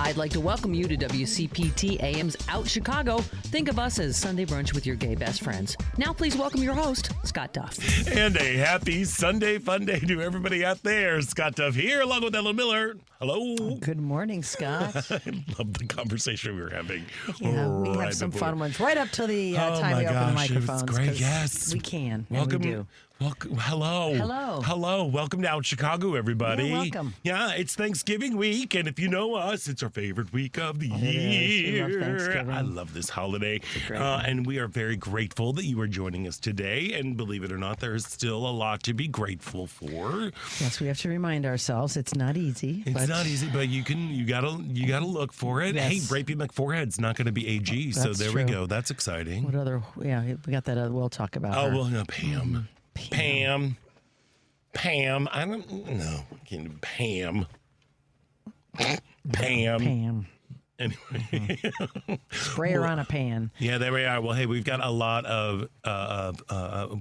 I'd like to welcome you to WCPT AM's Out Chicago. Think of us as Sunday brunch with your gay best friends. Now please welcome your host, Scott Duff. And a happy Sunday fun day to everybody out there. Scott Duff here, along with Ellen Miller. Hello. Good morning, Scott. I love the conversation we were having. Yeah, we have some fun ones right up till the time we open the microphones. It was great, yes. We can. Welcome. And we do. Welcome. Hello. Hello. Hello. Welcome to Out Chicago, everybody. Yeah, welcome. Yeah, it's Thanksgiving week, and if you know us, it's our favorite week of the It year. is. We love Thanksgiving. I love this holiday. It's a great one. And we are very grateful that you are joining us today. And believe it or not, there's still a lot to be grateful for. Yes, we have to remind ourselves it's not easy. It's not easy, but you gotta look for it. Yes. Hey, Rapey McForehead's not going to be AG, so That's there true. we go. That's exciting. What other? Yeah, we got that. We'll talk about. Oh her. well, no, Pam. Pam. I don't know. Pam. Anyway. Spray her on a pan. Yeah, there we are. Well, hey, we've got a lot of,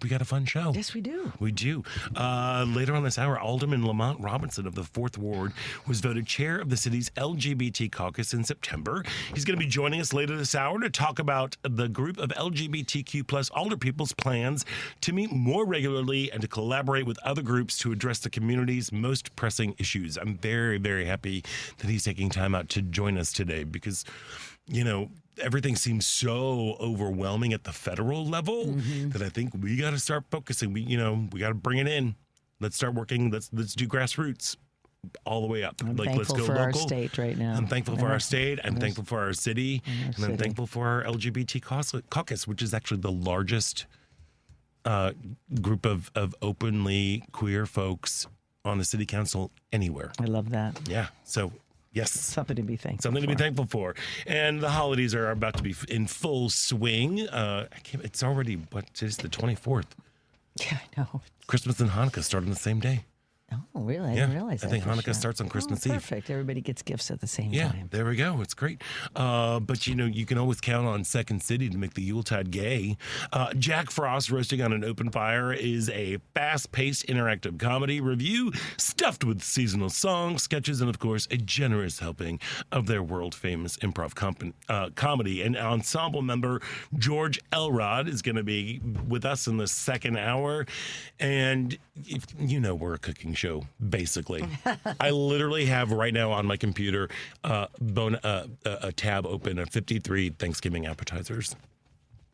we got a fun show. Yes, we do. We do. Later on this hour, Alderman Lamont Robinson of the 4th Ward was voted chair of the city's LGBT Caucus in September. He's going to be joining us later this hour to talk about the group of LGBTQ plus alderpeople's plans to meet more regularly and to collaborate with other groups to address the community's most pressing issues. I'm very, very happy that he's taking time out to join us today because, you know, everything seems so overwhelming at the federal level that I think we got to start focusing. We got to bring it in. Let's start working. Let's do grassroots all the way up. I'm let's thankful go for local. our state right now. I'm thankful for our state. I'm thankful for our city. And I'm city. thankful for our LGBT caucus, which is actually the largest group of openly queer folks on the city council anywhere. I love that. Yeah. So, yes. Something to be thankful Something to be for. thankful for. And the holidays are about to be in full swing. It's already, today's the 24th. Yeah, I know. Christmas and Hanukkah start on the same day. Oh, really? I didn't realize that. I think for Hanukkah sure. starts on Christmas Eve. Perfect. Everybody gets gifts at the same Yeah, time. there we go. It's great. But, you can always count on Second City to make the Yuletide gay. Jack Frost Roasting on an Open Fire is a fast-paced interactive comedy review stuffed with seasonal songs, sketches, and, of course, a generous helping of their world-famous improv comedy. And ensemble member George Elrod is going to be with us in the second hour. And, we're a cooking show, basically. I literally have right now on my computer a tab open of 53 Thanksgiving appetizers.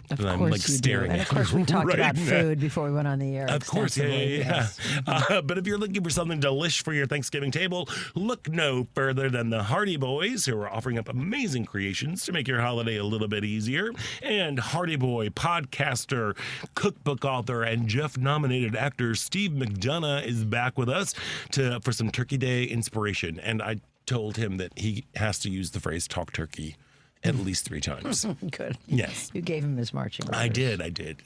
Of And I'm course like you staring do. And at of course we talked right about now. food before we went on the air. Of course, yeah. Yes. But if you're looking for something delish for your Thanksgiving table, look no further than the Hardy Boys, who are offering up amazing creations to make your holiday a little bit easier. And Hardy Boy, podcaster, cookbook author, and Jeff-nominated actor Steve McDonough is back with us for some Turkey Day inspiration. And I told him that he has to use the phrase "talk turkey" at least 3 times. Good. Yes. You gave him his marching orders. I did.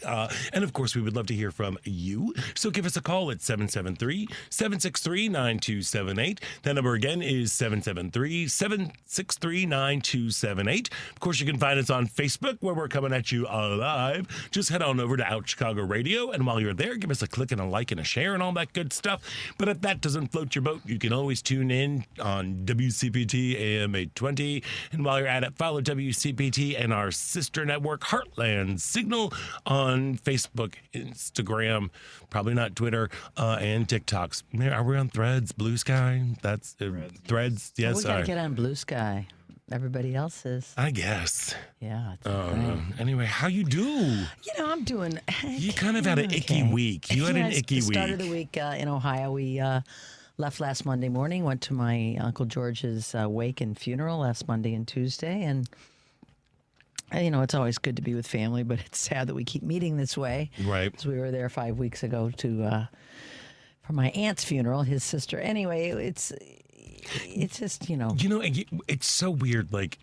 And of course, we would love to hear from you. So give us a call at 773-763-9278. That number again is 773-763-9278. Of course, you can find us on Facebook where we're coming at you live. Just head on over to Out Chicago Radio. And while you're there, give us a click and a like and a share and all that good stuff. But if that doesn't float your boat, you can always tune in on WCPT AM 820. And while you're at it, follow WCPT and our sister network, Heartland Signal, on Facebook, Instagram, probably not Twitter, and TikToks. Are we on Threads, Blue Sky? That's Threads. Yes, We got to get on Blue Sky. Everybody else is. I guess. Yeah. It's great. Anyway, how you do? I'm doing. You kind of had an icky week. You had an icky week. Started the week in Ohio. We left last Monday morning, went to my Uncle George's wake and funeral last Monday and Tuesday. And, it's always good to be with family, but it's sad that we keep meeting this way. Right. Because we were there 5 weeks ago for my aunt's funeral, his sister. Anyway, it's just, It's so weird. Like,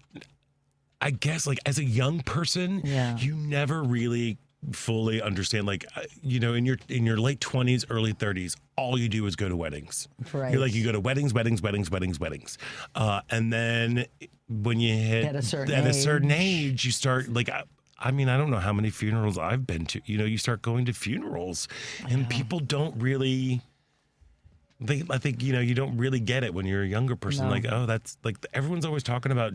I guess, like, as a young person, you never really fully understand, like, in your late 20s, early 30s, all you do is go to weddings. Right. You're like, you go to weddings. And then when you hit at a certain age, you start, like, I don't know how many funerals I've been to. You start going to funerals and people don't really I think you don't really get it when you're a younger person. No. Like, oh, that's like everyone's always talking about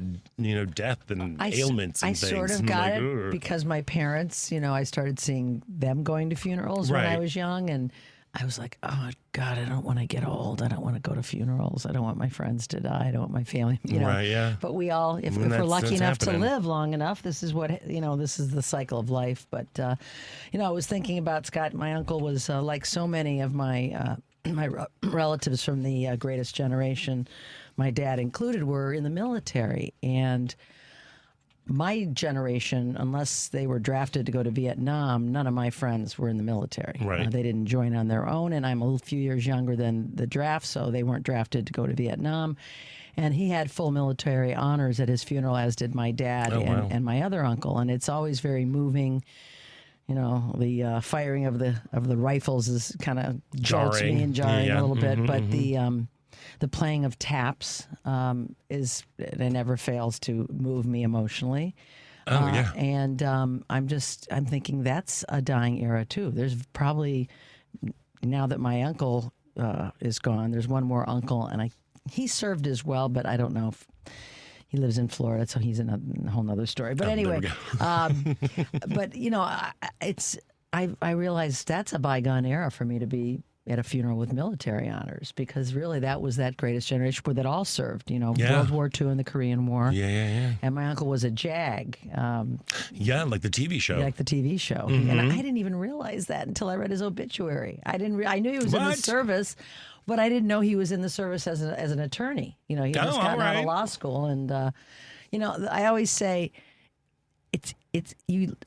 death and ailments and I things. sort of and got like, it "Ugh." because my parents, I started seeing them going to funerals when I Right. was young, and I was like, oh God, I don't want to get old. I don't want to go to funerals. I don't want my friends to die. I don't want my family, Right, yeah. But we all, if we're that's lucky enough happening. to live long enough, this is what, this is the cycle of life. But, I was thinking about Scott. My uncle was like so many of my relatives from the greatest generation, my dad included, were in the military. And my generation, unless they were drafted to go to Vietnam, none of my friends were in the military. Right. They didn't join on their own, and I'm a few years younger than the draft, so they weren't drafted to go to Vietnam. And he had full military honors at his funeral, as did my dad wow. and my other uncle. And it's always very moving. The firing of the rifles is kind of jolts me and jarring Yeah. a little bit, but the playing of taps it never fails to move me emotionally. Oh, yeah. And I'm thinking that's a dying era too. There's probably, now that my uncle is gone, there's one more uncle, and he served as well, but I don't know if he lives in Florida, so he's in a whole nother story. But anyway, but I realized that's a bygone era for me to be at a funeral with military honors, because really that was that greatest generation where that all served, World War II and the Korean War. Yeah. And my uncle was a JAG. Yeah, like the TV show. Like the TV show. And I didn't even realize that until I read his obituary. I knew he was in the service, but I didn't know he was in the service as an attorney. He had just gotten out of law school. And, I always say,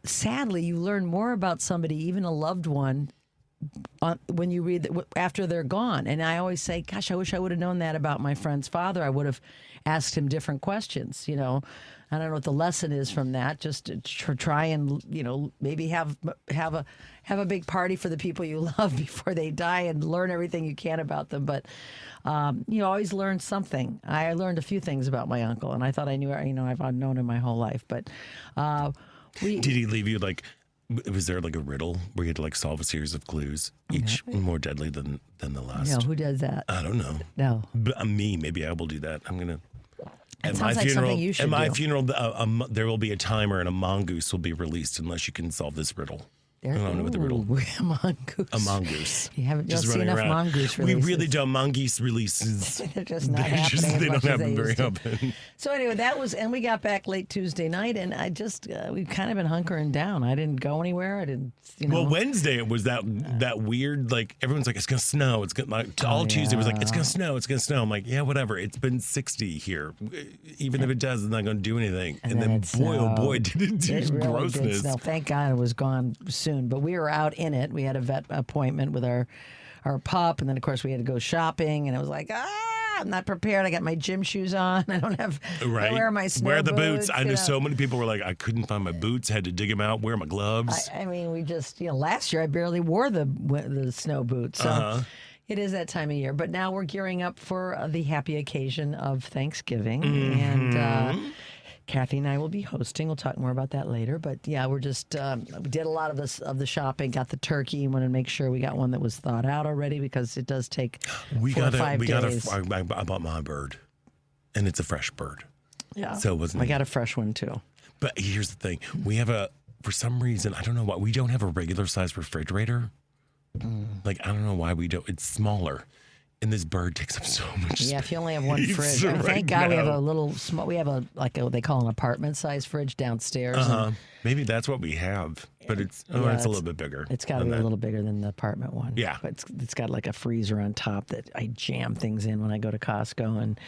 sadly, you learn more about somebody, even a loved one, when you read after they're gone. And I always say, gosh, I wish I would have known that about my friend's father. I would have asked him different questions. I don't know what the lesson is from that. Just to try and maybe have a big party for the people you love before they die, and learn everything you can about them. But you always learn something. I learned a few things about my uncle, and I thought I knew. I've known him my whole life. But did he leave you was there like a riddle where you had to solve a series of clues, each more deadly than the last? No, who does that? I don't know. No. But, me, maybe I will do that. I'm going to. It sounds like something you should At my do. funeral, there will be a timer, and a mongoose will be released unless you can solve this riddle. I don't know what the riddle. A mongoose. A mongoose. You haven't Just seen running enough around. mongoose We releases. really don't. Mongoose releases. They're just not happening. They as much don't as happen very used to. often. So anyway, and we got back late Tuesday night, and I just we've kind of been hunkering down. I didn't go anywhere. I didn't. Well, Wednesday it was that weird, everyone's like, it's gonna snow. It's gonna all Tuesday was like, it's gonna snow. It's gonna snow. I'm like, yeah, whatever. It's been 60 here. Even if it does, it's not gonna do anything. And then boy, oh boy, did it do It really grossness. did snow. Thank God it was gone soon. But we were out in it. We had a vet appointment with our pup, and then of course we had to go shopping, and it was like, I'm not prepared. I got my gym shoes on. I don't have. Right. I wear my snow Wear the boots. I know so many people were like, I couldn't find my boots. Had to dig them out. Wear my gloves. I mean, we just last year I barely wore the snow boots. So it is that time of year. But now we're gearing up for the happy occasion of Thanksgiving, and Kathy and I will be hosting. We'll talk more about that later. But yeah, we're just we did a lot of the shopping. Got the turkey. Wanted to make sure we got one that was thought out already, because it does take 4 or 5 days. I bought my bird, and it's a fresh bird. Yeah, so it wasn't. I got a fresh one too. But here's the thing: we have for some reason, I don't know why, we don't have a regular size refrigerator. I don't know why we don't. It's smaller. And this bird takes up so much space. Yeah, if you only have one fridge. Thank God we have a little small. We have they call an apartment size fridge downstairs. Maybe that's what we have, but it's a little bit bigger. It's got to be a little bigger than the apartment one. Yeah, but it's got like a freezer on top that I jam things in when I go to Costco, and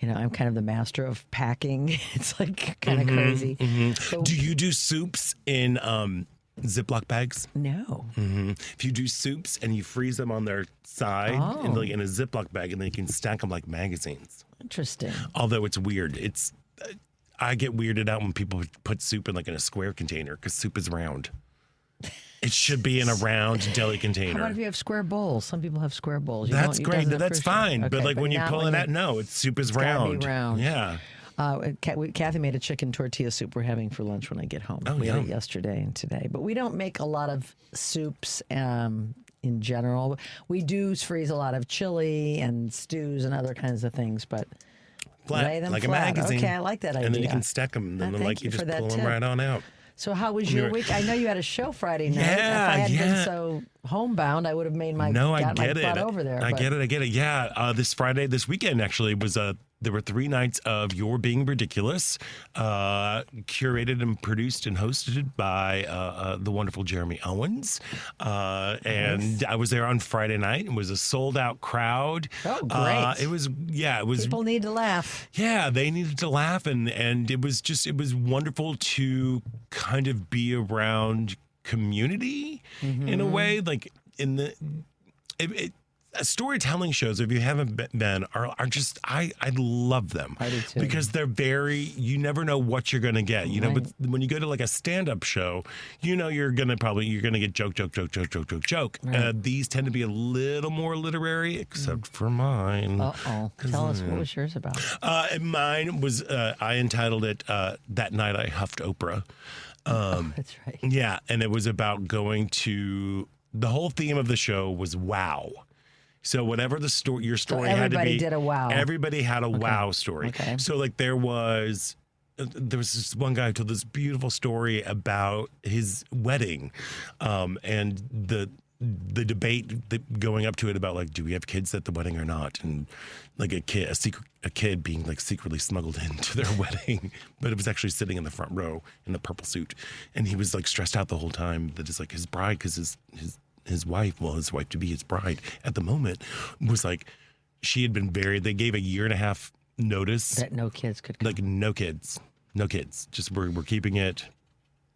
I'm kind of the master of packing. It's like kind of crazy. So, do you do soups in Ziploc bags? No. If you do soups and you freeze them on their side in a Ziploc bag, and then you can stack them like magazines. Interesting. Although it's weird. I get weirded out when people put soup in a square container, because soup is round. It should be in a round deli container. How about if you have square bowls? Some people have square bowls. That's great. That's fine. Okay, but when you pull it out, no, soup is round. Gotta be round. Yeah. Kathy made a chicken tortilla soup we're having for lunch when I get home. We had it yesterday and today. But we don't make a lot of soups in general. We do freeze a lot of chili and stews and other kinds of things, but Flat, lay them like flat. a magazine. Okay, I like that idea. And then you can stack them. And then thank you you just for that pull them tip. right on out. So how was your week? I know you had a show Friday night. Yeah, if I hadn't yeah. been so homebound, I would have made my No, I got my get it. butt over there. I but- get it. Yeah, this weekend actually was there were 3 nights of You're Being Ridiculous, curated and produced and hosted by the wonderful Jeremy Owens. And I was there on Friday night. It was a sold out crowd. Oh, great. It was People need to laugh. yeah, they needed to laugh, and it was wonderful to kind of be around community in a way, like in the storytelling shows. If you haven't been, are just I love them. I do too. Because they're you never know what you're gonna get. You know, but when you go to like a stand-up show, you know you're gonna get joke. Right. These tend to be a little more literary, except for mine. Tell us, what was yours about? Mine was I entitled it "That Night I Huffed Oprah." That's right. Yeah, and it was about going to. The whole theme of the show was wow. So whatever your story had to be. Everybody did a wow. Everybody had a wow story. Okay. So like there was this one guy who told this beautiful story about his wedding, and the debate going up to it about like, do we have kids at the wedding or not, and like a kid being like secretly smuggled into their wedding, but it was actually sitting in the front row in a purple suit, and he was like stressed out the whole time that it's like his bride, because his wife to be, his bride at the moment, was like, she had been buried. They gave a 1.5 year notice That no kids could come. like no kids, just we're keeping it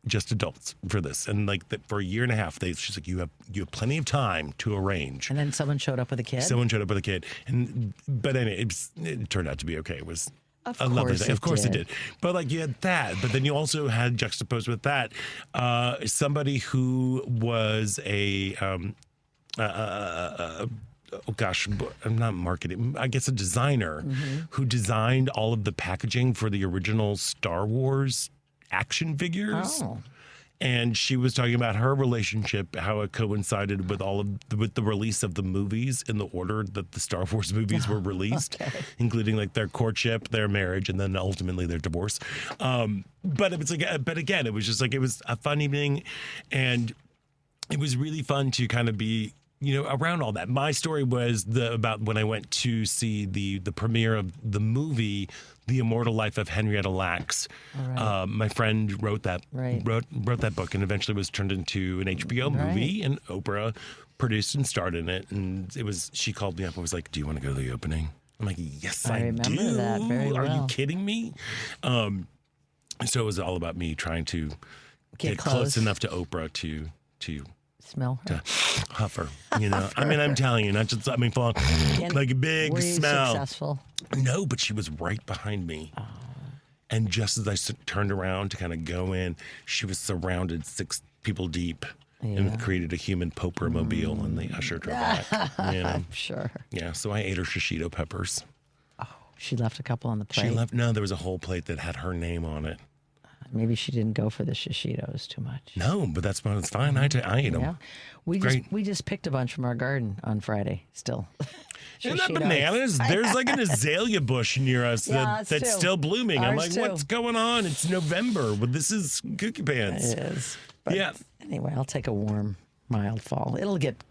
just adults for this, and like that for a 1.5 years, she's like, you have plenty of time to arrange. And then someone showed up with a kid? Someone showed up with a kid, but anyway, it turned out to be okay. It was Of a lovely course thing. it Of course it did. did. But like you had that, but then you also had juxtaposed with that somebody who was oh gosh, I'm not marketing. I guess a designer who designed all of the packaging for the original Star Wars action figures. Oh. And she was talking about her relationship, how it coincided with with the release of the movies in the order that the Star Wars movies were released, including like their courtship, their marriage, and then ultimately their divorce. But it was like, but again, it was just like, it was a fun evening, and it was really fun to kind of be, around all that. My story was about when I went to see the premiere of the movie, The Immortal Life of Henrietta Lacks. Right. My friend wrote that wrote that book, and eventually was turned into an HBO movie, and Oprah produced and starred in it. And she called me up and was like, "Do you want to go to the opening?" I'm like, "Yes, I remember do." that very Are you well. kidding me? So it was all about me trying to get close close enough to Oprah to Smell her. huff her, I mean, I'm telling you, not just, full on, like a big Were you smell. successful? No, but she was right behind me. And just as I turned around to kind of go in, she was surrounded 6 people deep and created a human Poper mobile, and they ushered her back. Sure. Yeah, so I ate her shishito peppers. She left a couple on the plate. She left, no, there was a whole plate that had her name on it. Maybe she didn't go for the shishitos too much. No, but that's fine. I ate them. Yeah. We just picked a bunch from our garden on Friday still. Isn't that Shishitos. bananas? There's like an azalea bush near us Yeah, us that's too. still blooming. I'm Ours like, too. what's going on? It's November. Well, this is cookie pants. It is. But Yeah. Anyway, I'll take a warm, mild fall. It'll get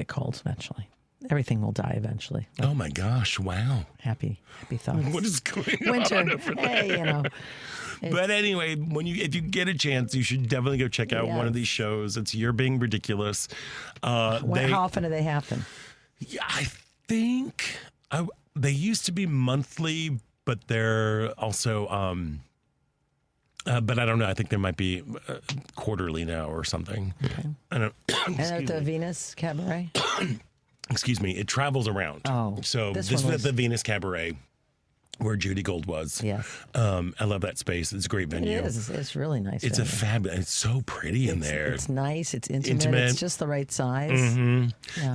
cold eventually. Everything will die eventually. Oh my gosh! Wow. Happy thoughts. What is going Winter? on over there? Hey, But anyway, if you get a chance, you should definitely go check out one of these shows. It's You're Being Ridiculous. How often do they happen? Yeah, I think they used to be monthly, but they're also. But I don't know. I think there might be quarterly now or something. Okay. I don't. And at the Venus Cabaret? Excuse me. It travels around. Oh, so this this one was at the Venus Cabaret, where Judy Gold was. Yes. I love that space. It's a great venue. It is. It's really nice. It's a venue. fabulous. It's so pretty in there. It's nice. It's intimate. It's just the right size.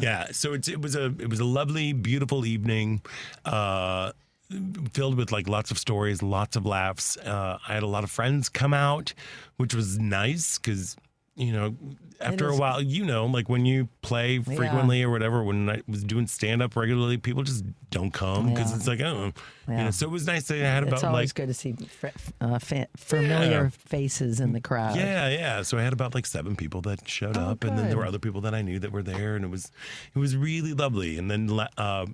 Yeah. So it was a lovely, beautiful evening, filled with like lots of stories, lots of laughs. I had a lot of friends come out, which was nice because after a while, like when you play frequently or whatever, when I was doing stand up regularly, people just don't come because it's like, so it was nice that I had about it's always good to see familiar faces in the crowd. Yeah. So I had about like 7 people that showed up, and then there were other people that I knew that were there, and it was really lovely. And then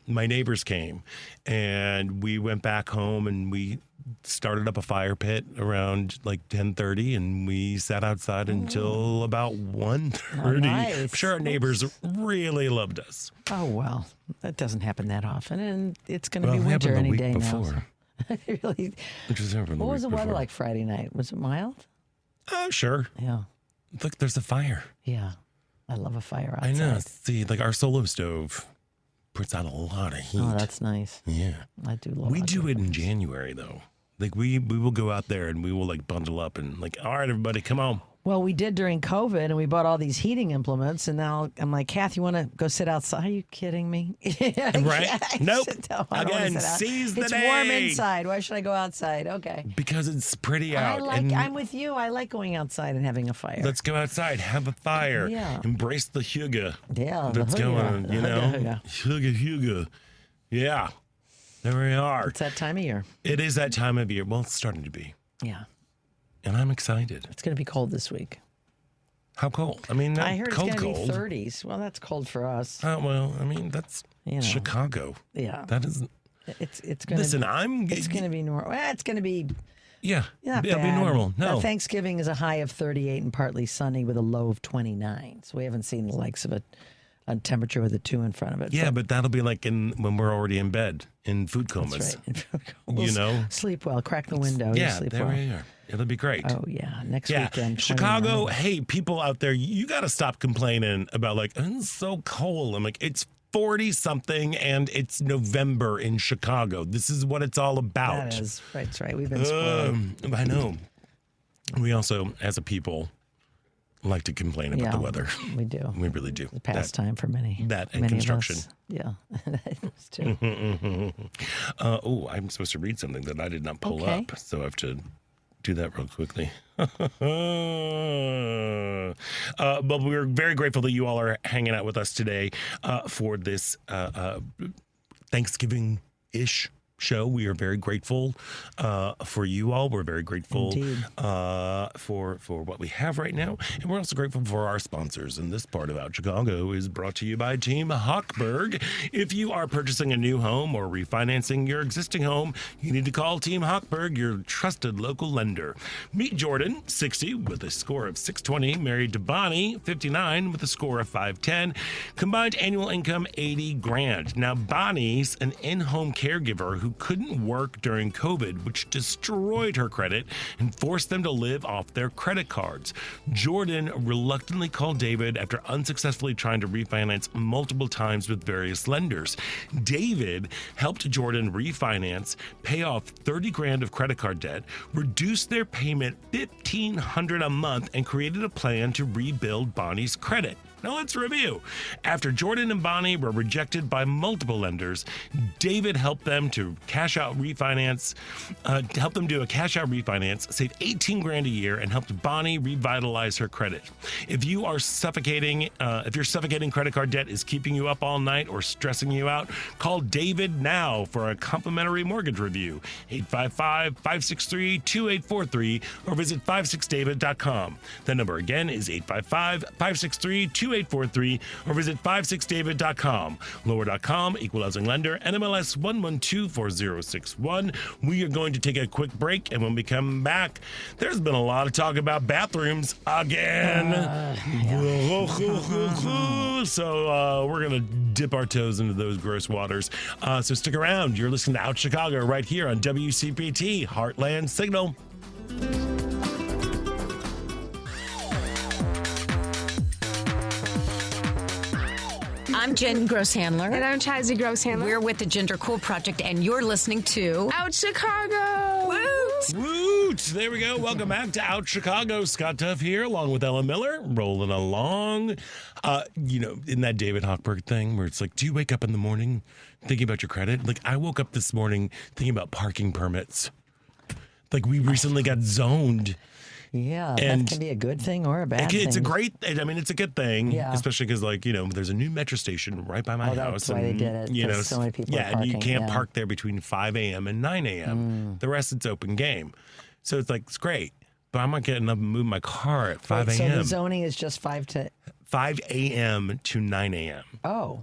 my neighbors came, and we went back home, and we started up a fire pit around like 10:30, and we sat outside until about 1:30. Nice. I'm sure our neighbors really loved us. Oh, well, that doesn't happen that often, and it's going to be It winter happened the any week day before. now. Really? Which was happened the What was the week weather before. like Friday night? Was it mild? Oh, sure. Yeah. Look, there's a fire. Yeah. I love a fire outside. I know. See, like our solo stove puts out a lot of heat. Oh, that's nice. Yeah. I do love We outdoor do it in fires. January, though. Like we will go out there and we will like bundle up and like, all right, everybody, come on. Well, we did during COVID, and we bought all these heating implements, and now I'm like, Kath, you want to go sit outside? Are you kidding me? Right? Nope. No, I don't wanna Again, sit out. seize the It's day. warm inside. Why should I go outside? Okay. Because it's pretty out. I'm with you. I like going outside and having a fire. Let's go outside, have a fire, Yeah. embrace the hygge Yeah, that's the going hygge. on, The hygge. Hygge. Yeah, there we are. It's that time of year. It is that time of year. Well, it's starting to be. Yeah. And I'm excited. It's going to be cold this week. How cold? I mean, not I heard cold, it's going to cold. be 30s. Well, that's cold for us. Well, I mean, that's Chicago. Yeah. That is. It's going to Listen, It's going to be normal. Well, it's going to be Yeah. not It'll be bad. normal. No. Thanksgiving is a high of 38 and partly sunny with a low of 29. So we haven't seen the likes of a temperature with a 2 in front of it. Yeah, but that'll be like when we're already in bed in food comas. That's right. Sleep well. Crack the window. Yeah, sleep there well. we are. It'll be great. Oh, yeah. Next Yeah, weekend. Chicago. 29. Hey, people out there, you got to stop complaining about like, it's so cold. I'm like, it's 40 something and it's November in Chicago. This is what it's all about. That is. That's right. We've been spoiled. I know. We also, as a people, like to complain about the weather. We do. We really do. It's a pastime for many. that and many of construction. us. Yeah. It's too. I'm supposed to read something that I did not pull Okay. up, so I have to do that real quickly. But we're very grateful that you all are hanging out with us today for this Thanksgiving-ish show. We are very grateful for you all. We're very grateful for what we have right now. And we're also grateful for our sponsors. And this part of Out Chicago is brought to you by Team Hochberg. If you are purchasing a new home or refinancing your existing home, you need to call Team Hochberg, your trusted local lender. Meet Jordan, 60, with a score of 620, married to Bonnie, 59, with a score of 510. Combined annual income, $80,000. Now, Bonnie's an in-home caregiver who couldn't work during COVID, which destroyed her credit and forced them to live off their credit cards. Jordan reluctantly called David after unsuccessfully trying to refinance multiple times with various lenders. David helped Jordan refinance, pay off $30,000 of credit card debt, reduce their payment $1,500 a month, and created a plan to rebuild Bonnie's credit. Now let's review. After Jordan and Bonnie were rejected by multiple lenders, David helped them to cash out refinance, helped them do a cash out refinance, save $18,000 a year, and helped Bonnie revitalize her credit. If you are suffocating, if your suffocating credit card debt is keeping you up all night or stressing you out, call David now for a complimentary mortgage review. 855-563-2843 or visit 56david.com. The number again is 855-563-2843 or visit 56david.com. Lower.com, equal housing lender, NMLS 1124061. We are going to take a quick break, and when we come back, there's been a lot of talk about bathrooms again. So we're going to dip our toes into those gross waters. So stick around. You're listening to Out Chicago right here on WCPT, Heartland Signal. I'm Jen Grosshandler. And I'm Chazzy Grosshandler. We're with the Gender Cool Project, and you're listening to Out Chicago! Woot! Woot! There we go. Welcome back to Out Chicago. Scott Duff here, along with Ella Miller, rolling along. In that David Hochberg thing where it's like, do you wake up in the morning thinking about your credit? Like, I woke up this morning thinking about parking permits. Like, we recently got zoned Yeah, And that can be a good thing or a bad thing. it's a great, I mean, it's a good thing, Yeah. especially because, like, there's a new metro station right by my house. That's why they did it, 'cause so many people are and you parking, can't yeah. park there between 5 a.m. and 9 a.m. The rest, it's open game. So it's like, it's great. But I'm not getting up and move my car at 5 Wait, so a.m. the zoning is just 5 a.m. to 9 a.m. Oh,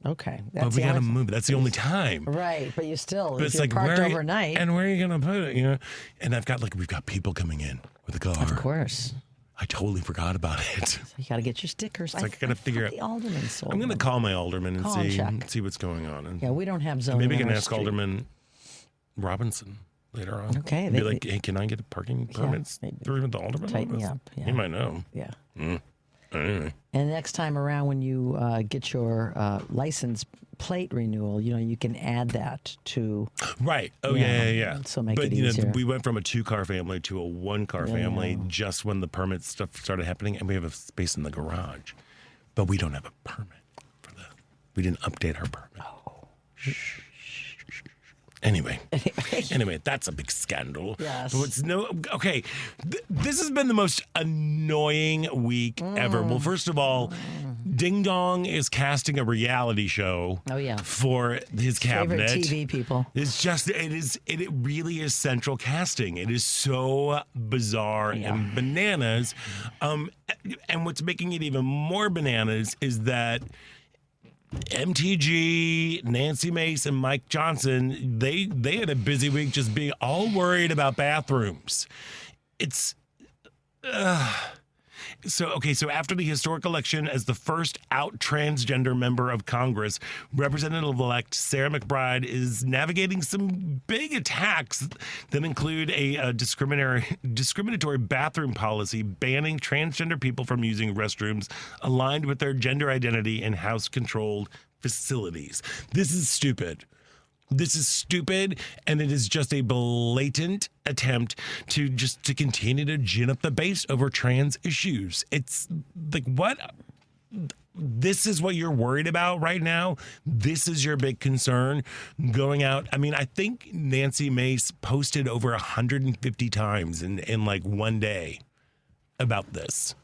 okay. But we got to move. That's the only time. Right, but you still, But if it's you're like, parked where overnight. and where are you going to put it? And we've got people coming in with a car. Of course. I totally forgot about it. So you got to get your stickers. It's like I got to figure out. The alderman sold I'm going to them. call my alderman and Call and check. see what's going on. And Yeah, we don't have zoning. maybe I on can our ask street. Alderman Robinson later on. Okay, And be they- like, hey, can I get parking permits maybe. through the alderman? Tighten office? you up, yeah. He might know. Yeah. Anyway. And next time around, when you get your license plate renewal, you can add that to. Right. Oh, Yeah. yeah. So make but, it easier. we went from a 2-car family to a 1-car family just when the permit stuff started happening, and we have a space in the garage. But we don't have a permit for that. We didn't update our permit. Oh. Shh. Anyway, that's a big scandal. Yes. Okay, this has been the most annoying week ever. Well, first of all, Ding Dong is casting a reality show. Oh, yeah. For his cabinet. Favorite TV people. It really is central casting. It is so bizarre and bananas. And what's making it even more bananas is that MTG, Nancy Mace, and Mike Johnson, they had a busy week just being all worried about bathrooms. It's So after the historic election as the first out transgender member of Congress, Representative-elect Sarah McBride is navigating some big attacks that include a discriminatory bathroom policy banning transgender people from using restrooms aligned with their gender identity in house-controlled facilities. This is stupid. This is stupid, and it is just a blatant attempt to continue to gin up the base over trans issues. It's like, what? This is what you're worried about right now? This is your big concern going out? I mean, I think Nancy Mace posted over 150 times in like one day about this.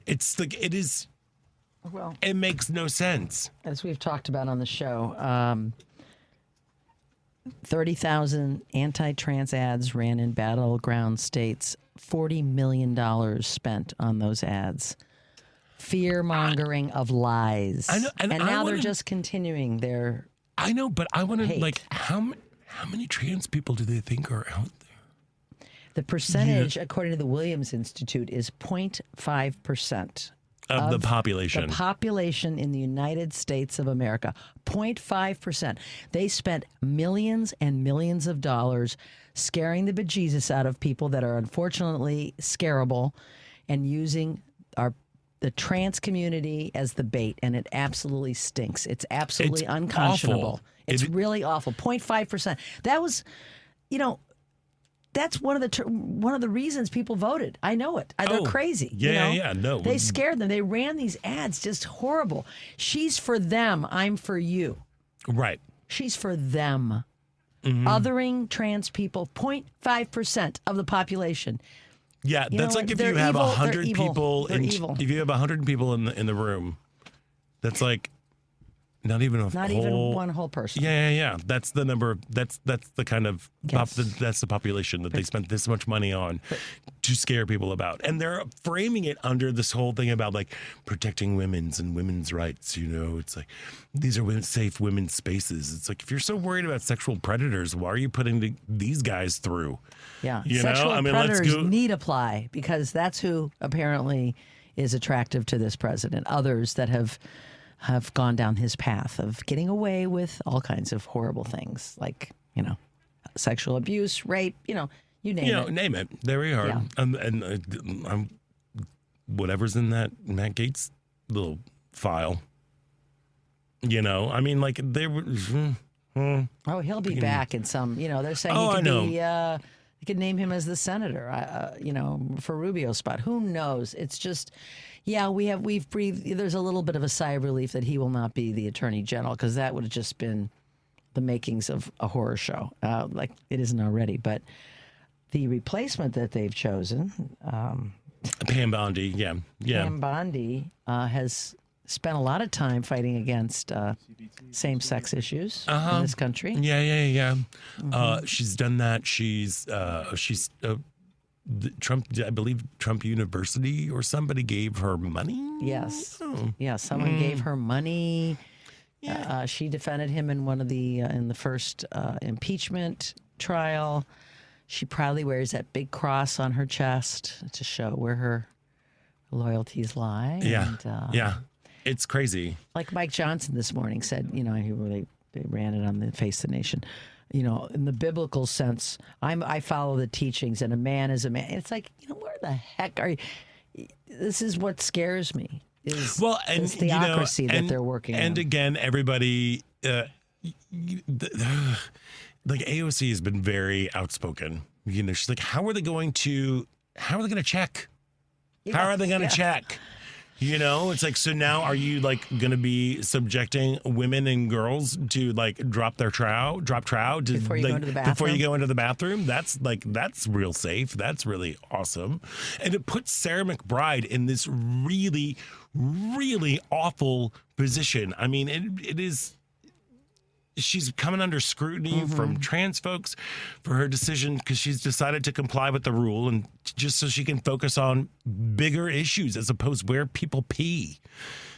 It's like, it is, Well, it makes no sense. as we've talked about on the show, 30,000 anti-trans ads ran in battleground states. $40 million spent on those ads. Fear-mongering of lies. I know, and I now they're wanna- just continuing their. I know, but I want to, hate. like, how many trans people do they think are out there? The percentage, according to the Williams Institute, is 0.5%. Of the population. The population in the United States of America, 0.5%. They spent millions and millions of dollars scaring the bejesus out of people that are unfortunately scarable and using the trans community as the bait, and it absolutely stinks. It's absolutely It's unconscionable. awful. It's really awful. 0.5%. That was, that's one of the reasons people voted. I know it. They're crazy. Yeah. No. They scared them. They ran these ads, just horrible. She's for them. I'm for you. Right. She's for them. Othering trans people, 0.5% of the population. Yeah, You that's know like what? if They're you have evil. 100 They're evil. people They're evil. if you have 100 people in the room, that's like not even one whole person. Yeah. That's the number. That's the kind of Yes. that's the population that they spent this much money on to scare people about, and they're framing it under this whole thing about like protecting women's rights. It's like these are safe women's spaces. It's like, if you're so worried about sexual predators, why are you putting these guys through? Yeah. You Sexual know, I mean, let's predators go. need apply, because that's who apparently is attractive to this president. Others that have gone down his path of getting away with all kinds of horrible things, like, sexual abuse, rape, you name it. Name it. There we are. Yeah. I'm whatever's in that Matt Gaetz little file. I mean, like, they were. Oh, he'll be back in some, they're saying Oh, he I could know. be, they could name him as the senator, for Rubio's spot. Who knows? It's just, we've breathed, there's a little bit of a sigh of relief that he will not be the attorney general, because that would have just been the makings of a horror show, like it isn't already. But the replacement that they've chosen, Pam Bondi, Pam Bondi, has spent a lot of time fighting against same-sex issues in this country. Yeah. She's done that. She's Trump, I believe Trump University or somebody gave her money. Yes. Yeah, someone gave her money. Yeah. She defended him in one of the in the first impeachment trial. She proudly wears that big cross on her chest to show where her loyalties lie. Yeah. And, It's crazy. Like Mike Johnson this morning said, they ran it on the Face the Nation. In the biblical sense, I follow the teachings, and a man is a man. It's like, where the heck are you? This is what scares me. Is theocracy that they're working on. And again, everybody, like AOC has been very outspoken. She's like, how are they going to check? How are they going to check? It's like, so now are you like going to be subjecting women and girls to like drop trow before you go into the bathroom? Before you go into the bathroom? That's real safe. That's really awesome. And it puts Sarah McBride in this really, really awful position. I mean, it is. She's coming under scrutiny from trans folks for her decision because she's decided to comply with the rule and just so she can focus on bigger issues as opposed where people pee.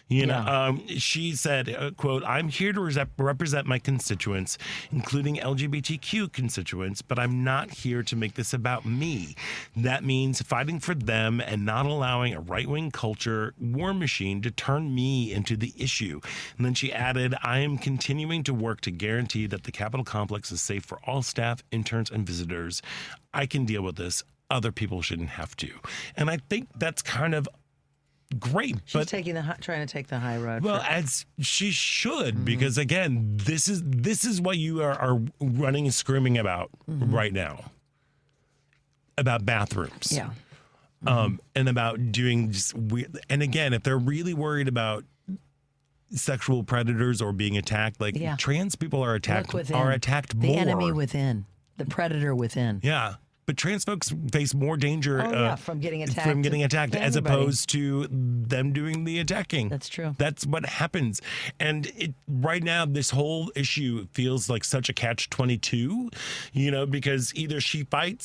She said, quote, "I'm here to represent my constituents, including LGBTQ constituents, but I'm not here to make this about me. That means fighting for them and not allowing a right-wing culture war machine to turn me into the issue." And then she added, "I am continuing to work to guarantee that the Capitol complex is safe for all staff, interns, and visitors. I can deal with this. Other people shouldn't have to." And I think that's kind of great. She's trying to take the high road. Well, as she should, because again, this is what you are running and screaming about right now. About bathrooms. Yeah. And about doing just weird. And again, if they're really worried about sexual predators or being attacked, like trans people are attacked more. The enemy within, the predator within. Yeah. But trans folks face more danger from getting attacked as opposed to them doing the attacking. That's true. That's what happens. And right now, this whole issue feels like such a catch-22, because either Sarah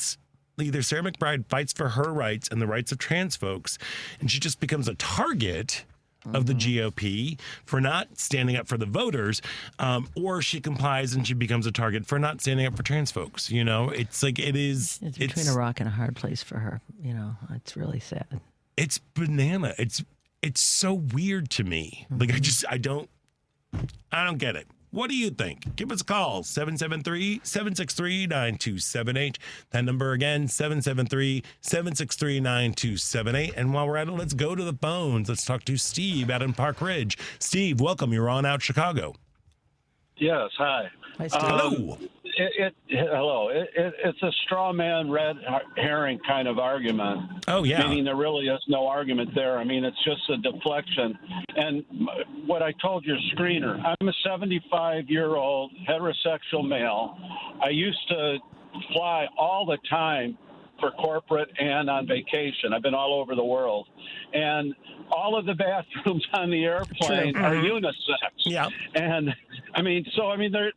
McBride fights for her rights and the rights of trans folks, and she just becomes a target of the GOP for not standing up for the voters, or she complies and she becomes a target for not standing up for trans folks. It's like it's between a rock and a hard place for her. It's really sad. It's banana. It's so weird to me. Like I don't get it. What do you think? Give us a call, 773-763-9278. That number again, 773-763-9278. And while we're at it, let's go to the phones. Let's talk to Steve out in Park Ridge. Steve, welcome. You're on Out Chicago. Yes, hi. Hi, Steve. Hello. Hello. It's a straw man, red herring kind of argument. Oh, yeah. Meaning there really is no argument there. I mean, it's just a deflection. And what I told your screener, I'm a 75-year-old heterosexual male. I used to fly all the time for corporate and on vacation. I've been all over the world. And all of the bathrooms on the airplane are unisex. Yeah. And, there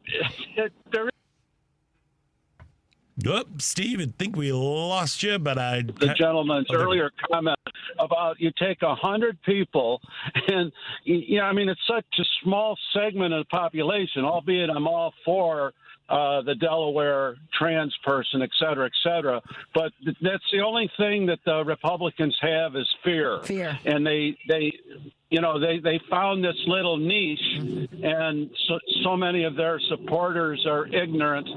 Steve, I think we lost you, but the gentleman's earlier comment about you take 100 people, and it's such a small segment of the population. Albeit, I'm all for the Delaware trans person, et cetera, but that's the only thing that the Republicans have is fear. And they found this little niche, and so many of their supporters are ignorant,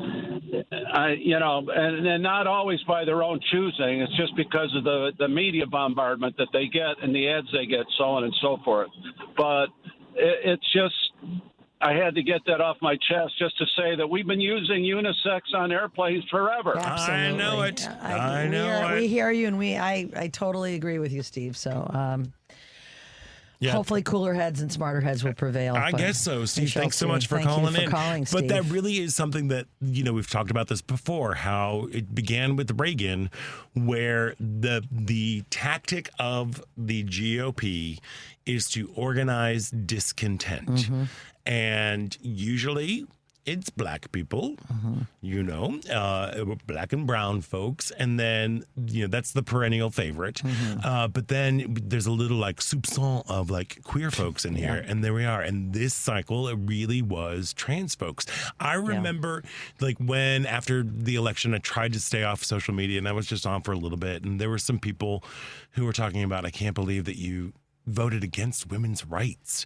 and not always by their own choosing. It's just because of the media bombardment that they get and the ads they get, so on and so forth. But it's just, I had to get that off my chest just to say that we've been using unisex on airplanes forever. Absolutely. I know it. I know it. We hear you, and I totally agree with you, Steve. So, Yeah. Hopefully cooler heads and smarter heads will prevail. I but guess so. we Steve, shall thanks so see. much for Thank calling you for in. calling, But that Steve. really is something that, we've talked about this before, how it began with Reagan, where the tactic of the GOP is to organize discontent. Mm-hmm. And usually it's black people, black and brown folks. And then, that's the perennial favorite. But then there's a little like soupçon of like queer folks in here. And there we are. And this cycle, it really was trans folks. I remember like when after the election, I tried to stay off social media and I was just on for a little bit. And there were some people who were talking about, I can't believe that you voted against women's rights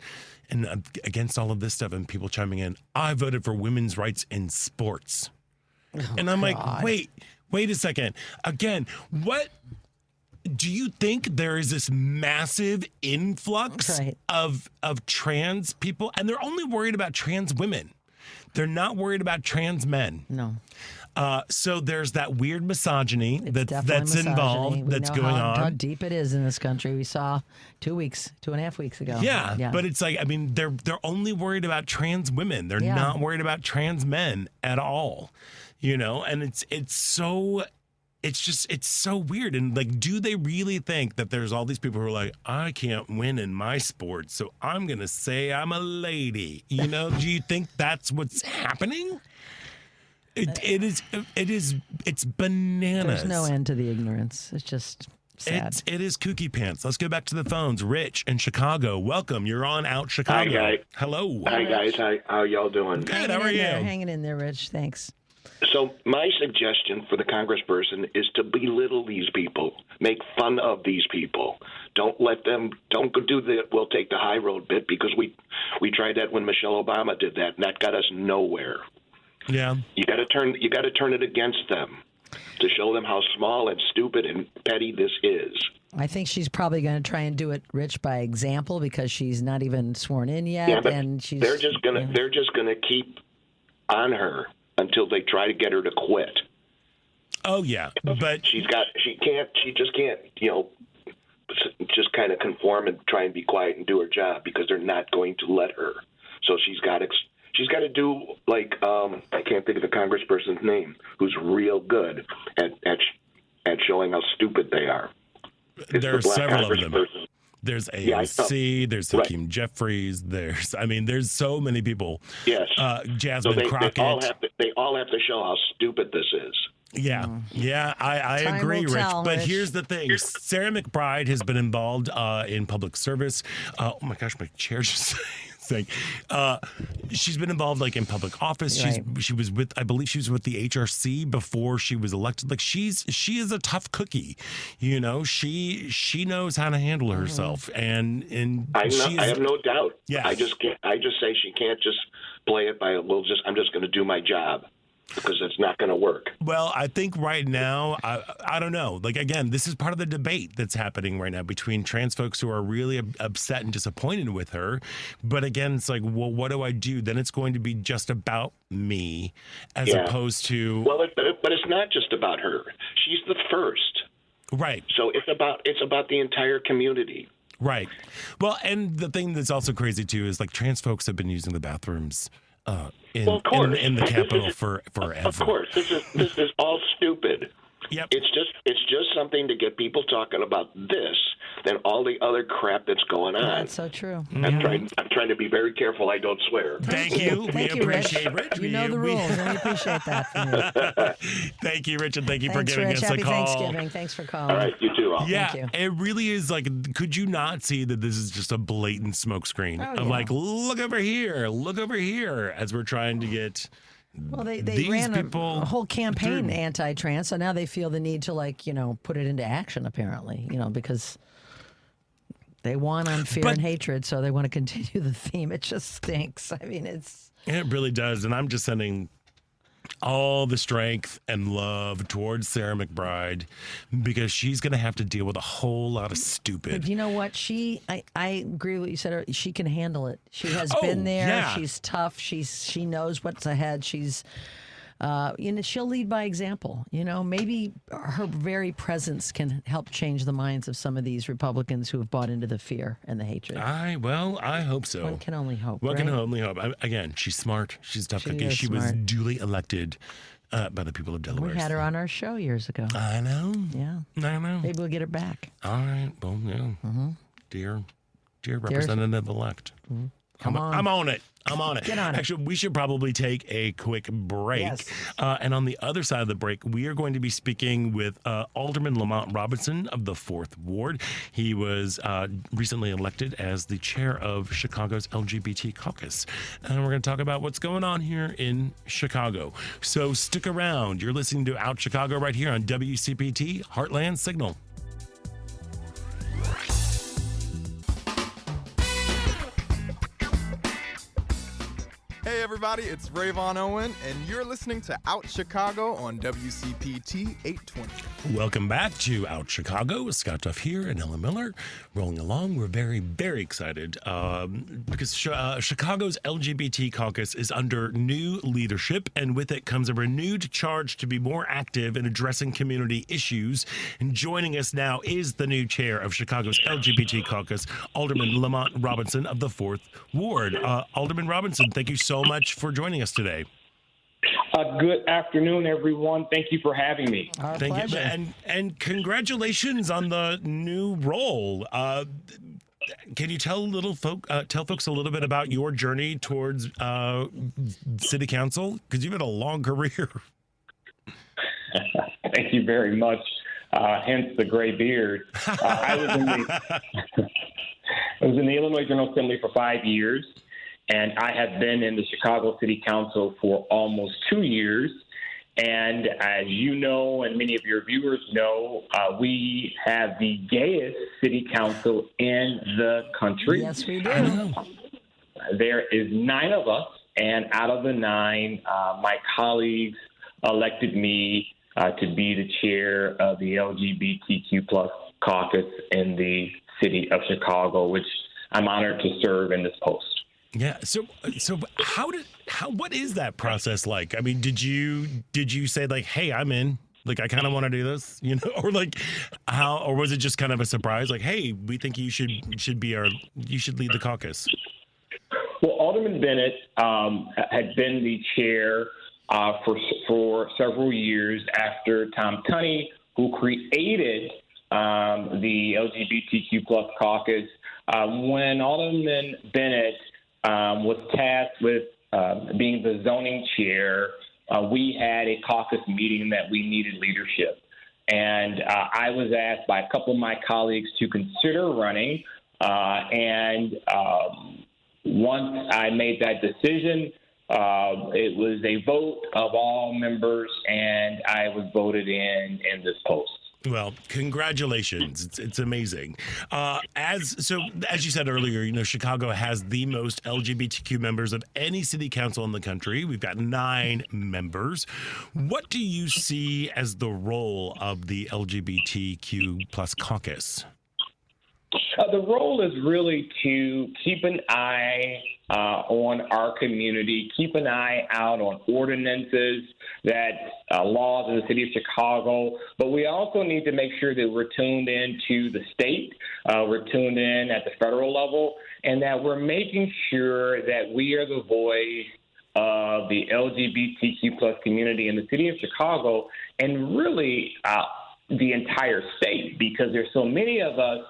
and against all of this stuff, and people chiming in, I voted for women's rights in sports. And I'm like, wait a second. Again, what do you think there is this massive influx of trans people? And they're only worried about trans women. They're not worried about trans men. No. So there's that weird misogyny that's misogyny. involved, that's going on. How deep it is in this country. We saw 2.5 weeks ago. Yeah, but it's like, I mean, they're only worried about trans women. They're not worried about trans men at all, and it's so weird. And like, do they really think that there's all these people who are like, I can't win in my sport, so I'm going to say I'm a lady? Do you think that's what's happening? It's bananas. There's no end to the ignorance. It's just sad. It is kooky pants. Let's go back to the phones. Rich in Chicago. Welcome. You're on Out Chicago. Hi, guys. Hello. Hi, guys. How y'all doing? Good. How are you? Hanging in there, Rich. Thanks. So my suggestion for the congressperson is to belittle these people, make fun of these people. Don't go do the we'll take the high road bit, because we tried that when Michelle Obama did that, and that got us nowhere. Yeah. You got to turn it against them to show them how small and stupid and petty this is. I think she's probably going to try and do it, Rich, by example, because she's not even sworn in yet, Yeah, but and she's they're just gonna keep on her until they try to get her to quit. Oh yeah, but she just can't just kind of conform and try and be quiet and do her job, because they're not going to let her. So she's got to do like I can't think of the congressperson's name, who's real good at showing how stupid they are. There are several of them. Person. There's AOC, there's Hakeem Jeffries, there's so many people. Yes. Jasmine Crockett. They all have to show how stupid this is. Yeah, I agree, Rich. Tell, but Rich. here's the thing. Sarah McBride has been involved in public service. Oh my gosh, my chair just saying. She's been involved like in public office. Right. I believe she was with the HRC before she was elected. Like she is a tough cookie. She knows how to handle herself, and I have no doubt. Yeah. I just say she can't just play it by I'm just going to do my job, because it's not going to work. Well, I think right now, I don't know. Like, again, this is part of the debate that's happening right now between trans folks who are really upset and disappointed with her. But again, it's like, well, what do I do? Then it's going to be just about me as opposed to... Well, but it's not just about her. She's the first. Right. So it's about the entire community. Right. Well, and the thing that's also crazy, too, is like trans folks have been using the bathrooms in the Capitol forever. Of course, this is all stupid. Yep. It's just something to get people talking about this than all the other crap that's going on. That's so true. I'm trying to be very careful I don't swear. Thank you. Thank we you, appreciate Rich. Rich. You know the rules, and we appreciate that from you. Thank you, Rich, and thank you for Thanks, giving Rich. us Happy a call. Thanksgiving. Thanks for calling. All right, you too. Yeah, Thank you. it really is like, could you not see that this is just a blatant smokescreen of like, look over here, as we're trying to get... Well, they these ran people a whole campaign through. anti-trans, so now they feel the need to put it into action, apparently, because they won on fear and hatred, so they want to continue the theme. It just stinks. I mean, it really does, and I'm just sending all the strength and love towards Sarah McBride, because she's going to have to deal with a whole lot of stupid. But you know what? I agree with what you said. She can handle it. She has been there. Yeah. She's tough. She knows what's ahead. She's she'll lead by example. Maybe her very presence can help change the minds of some of these Republicans who have bought into the fear and the hatred. I hope so. One can only hope. One right? can only hope. Again, she's smart. She's tough cookie. is She was smart. duly elected by the people of Delaware. We had her on our show years ago. I know. Yeah. I know. Maybe we'll get her back. All right. Well, yeah. Dear Representative-elect. Come on. I'm on it. I'm on it. Get on it. Actually, we should probably take a quick break. Yes. And on the other side of the break, we are going to be speaking with Alderman Lamont Robinson of the 4th Ward. He was recently elected as the chair of Chicago's LGBT Caucus. And we're going to talk about what's going on here in Chicago. So stick around. You're listening to Out Chicago right here on WCPT Heartland Signal. Hey everybody, it's Rayvon Owen, and you're listening to Out Chicago on WCPT 820. Welcome back to Out Chicago with Scott Duff here and Ellen Miller. Rolling along, we're very, very excited because Chicago's LGBT caucus is under new leadership, and with it comes a renewed charge to be more active in addressing community issues. And joining us now is the new chair of Chicago's LGBT caucus, Alderman Lamont Robinson of the 4th Ward. Alderman Robinson, thank you so much for joining us today. Good afternoon, everyone. Thank you for having me. Our Thank pleasure. you, and congratulations on the new role. Can you tell folks a little bit about your journey towards city council? Because you've had a long career. Thank you very much. Hence the gray beard. I was in the Illinois General Assembly for 5 years. And I have been in the Chicago City Council for almost 2 years. And as you know, and many of your viewers know, we have the gayest city council in the country. Yes, we do. There is 9 of us. And out of the 9, my colleagues elected me to be the chair of the LGBTQ plus caucus in the city of Chicago, which I'm honored to serve in this post. Yeah. So what is that process like? I mean, did you say like, hey, I'm in, like, I kind of want to do this, or like or was it just kind of a surprise? Like, hey, we think you should lead the caucus. Well, Alderman Bennett had been the chair for several years after Tom Tunney, who created the LGBTQ plus caucus. When Alderman Bennett was tasked with being the zoning chair, we had a caucus meeting that we needed leadership. And I was asked by a couple of my colleagues to consider running. And once I made that decision, it was a vote of all members, and I was voted in this post. Well, congratulations. It's amazing. As you said earlier, Chicago has the most LGBTQ members of any city council in the country. We've got 9 members. What do you see as the role of the LGBTQ plus caucus? The role is really to keep an eye on our community, keep an eye out on ordinances, that laws in the city of Chicago, but we also need to make sure that we're tuned in to the state, we're tuned in at the federal level, and that we're making sure that we are the voice of the LGBTQ plus community in the city of Chicago, and really the entire state, because there's so many of us.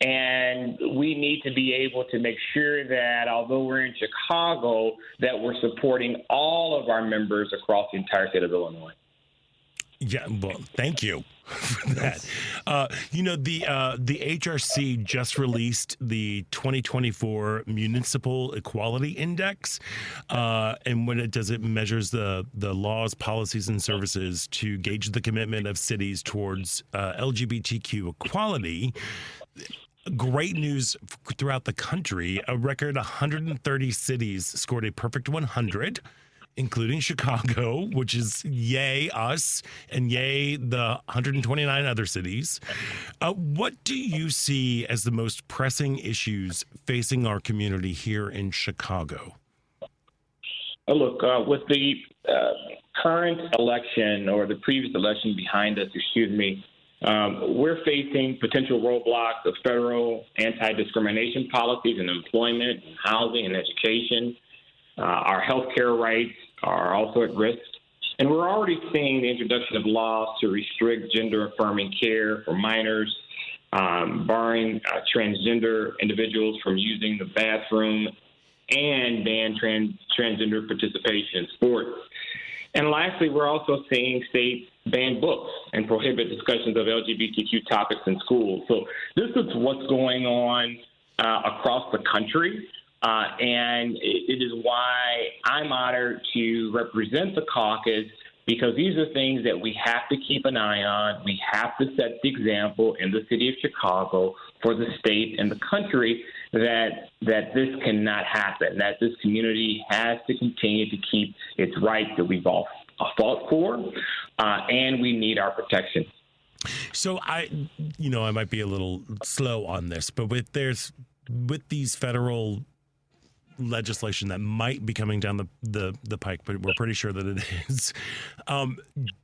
And we need to be able to make sure that although we're in Chicago, that we're supporting all of our members across the entire state of Illinois. Yeah, well, thank you for that. The HRC just released the 2024 Municipal Equality Index, and what it does, it measures the laws, policies, and services to gauge the commitment of cities towards LGBTQ equality. Great news throughout the country. A record 130 cities scored a perfect 100, including Chicago, which is yay us, and yay the 129 other cities. What do you see as the most pressing issues facing our community here in Chicago? Look, with the current election, or the previous election behind us, we're facing potential roadblocks of federal anti-discrimination policies in employment, housing, and education. Our health care rights are also at risk. And we're already seeing the introduction of laws to restrict gender-affirming care for minors, barring transgender individuals from using the bathroom, and ban transgender participation in sports. And lastly, we're also seeing states ban books and prohibit discussions of LGBTQ topics in schools. So this is what's going on across the country. And it is why I'm honored to represent the caucus, because these are things that we have to keep an eye on. We have to set the example in the city of Chicago for the state and the country that this cannot happen, that this community has to continue to keep its rights that we've all fought for, and we need our protection. So I might be a little slow on this, but with these federal legislation that might be coming down the pike, but we're pretty sure that it is.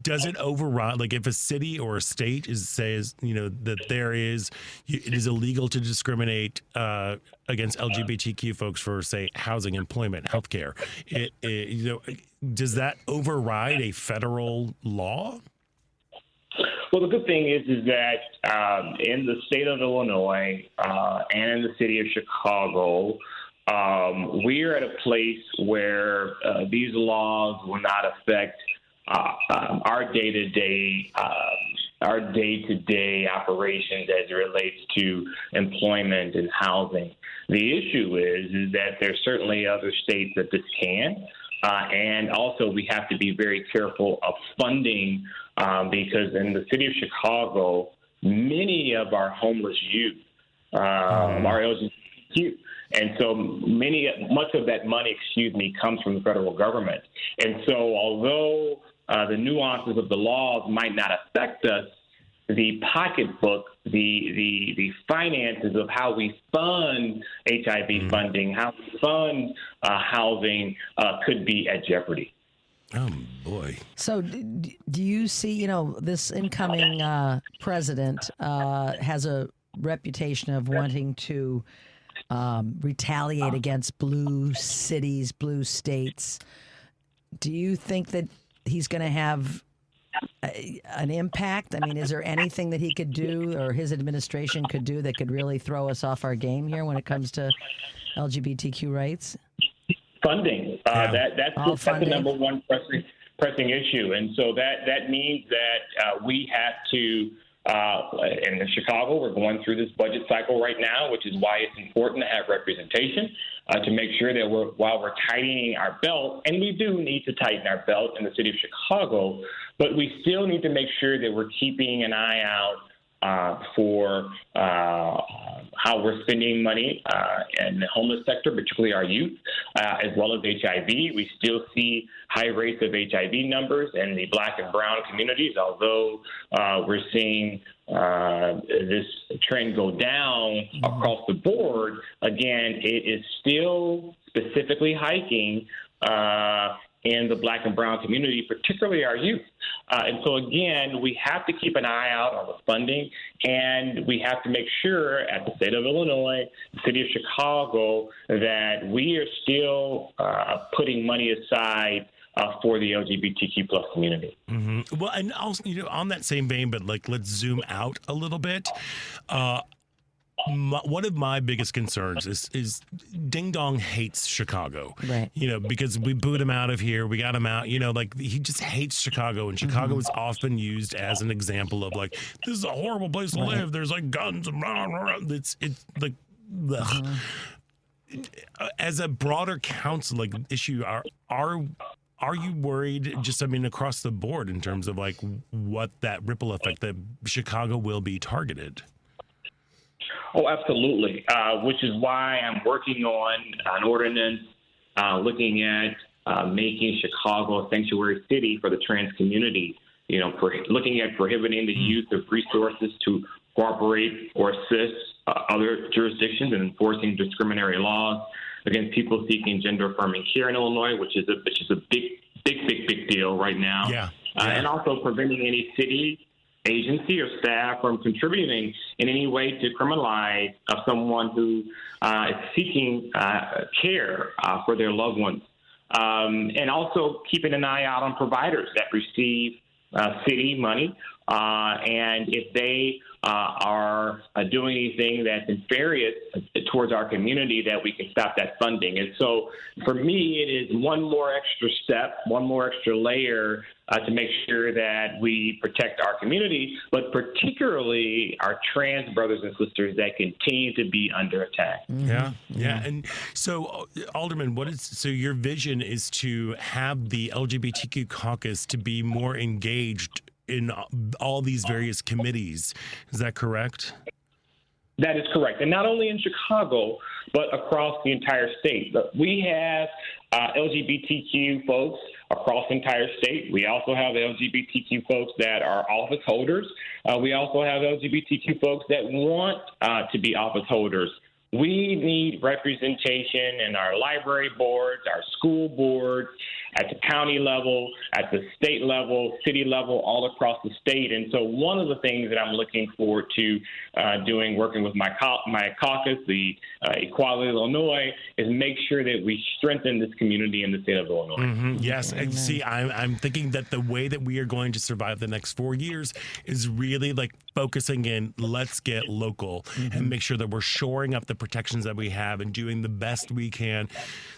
Does it override, like if a city or a state says that it is illegal to discriminate against LGBTQ folks for, say, housing, employment, healthcare, does that override a federal law? Well, the good thing is that in the state of Illinois and in the city of Chicago, we're at a place where these laws will not affect our day-to-day operations as it relates to employment and housing. The issue is that there's certainly other states that this can, and also we have to be very careful of funding because in the city of Chicago, many of our homeless youth are LGBTQ. And so much of that money, comes from the federal government. And so although the nuances of the laws might not affect us, the pocketbook, the finances of how we fund HIV funding, how we fund housing could be at jeopardy. Oh, boy. So do you see, this incoming president has a reputation of wanting to retaliate against blue cities, blue states. Do you think that he's going to have an impact? I mean, is there anything that he could do or his administration could do that could really throw us off our game here when it comes to LGBTQ rights? Funding. That's the number one pressing issue. And so that means that we have to in Chicago, we're going through this budget cycle right now, which is why it's important to have representation to make sure that while we're tightening our belt, and we do need to tighten our belt in the city of Chicago, but we still need to make sure that we're keeping an eye out for how we're spending money in the homeless sector, particularly our youth, as well as HIV. We still see high rates of HIV numbers in the Black and brown communities, although we're seeing this trend go down across the board. Again, it is still specifically hiking in the Black and brown community, particularly our youth. And so, again, we have to keep an eye out on the funding, and we have to make sure at the state of Illinois, the city of Chicago, that we are still putting money aside for the LGBTQ plus community. Mm-hmm. Well, and also, on that same vein, but let's zoom out a little bit. One of my biggest concerns is Ding Dong hates Chicago, right? Because we booed him out of here, we got him out. He just hates Chicago, and Chicago is often used as an example of this is a horrible place to live. There's guns and rah, rah, rah. It's like, as a broader council issue, are you worried across the board in terms of what that ripple effect that Chicago will be targeted? Oh, absolutely, which is why I'm working on an ordinance looking at making Chicago a sanctuary city for the trans community, looking at prohibiting the use of resources to cooperate or assist other jurisdictions in enforcing discriminatory laws against people seeking gender-affirming care in Illinois, which is a big big deal right now. Yeah. And also preventing any city, agency, or staff from contributing in any way to criminalize someone who is seeking care for their loved ones. And also keeping an eye out on providers that receive city money. And if they are doing anything that's nefarious towards our community, that we can stop that funding. And so for me, it is one more extra step, one more extra layer to make sure that we protect our community, but particularly our trans brothers and sisters that continue to be under attack. Yeah. And so, Alderman, so your vision is to have the LGBTQ caucus to be more engaged in all these various committees. Is that correct? That is correct. And not only in Chicago, but across the entire state. But we have LGBTQ folks across the entire state. We also have LGBTQ folks that are office holders. We also have LGBTQ folks that want to be office holders. We need representation in our library boards, our school boards, at the county level, at the state level, city level, all across the state. And so one of the things that I'm looking forward to doing, working with my caucus, the Equality of Illinois, is make sure that we strengthen this community in the state of Illinois. Mm-hmm. Yes. And see, I'm thinking that the way that we are going to survive the next 4 years is really like focusing in, let's get local and make sure that we're shoring up the protections that we have and doing the best we can.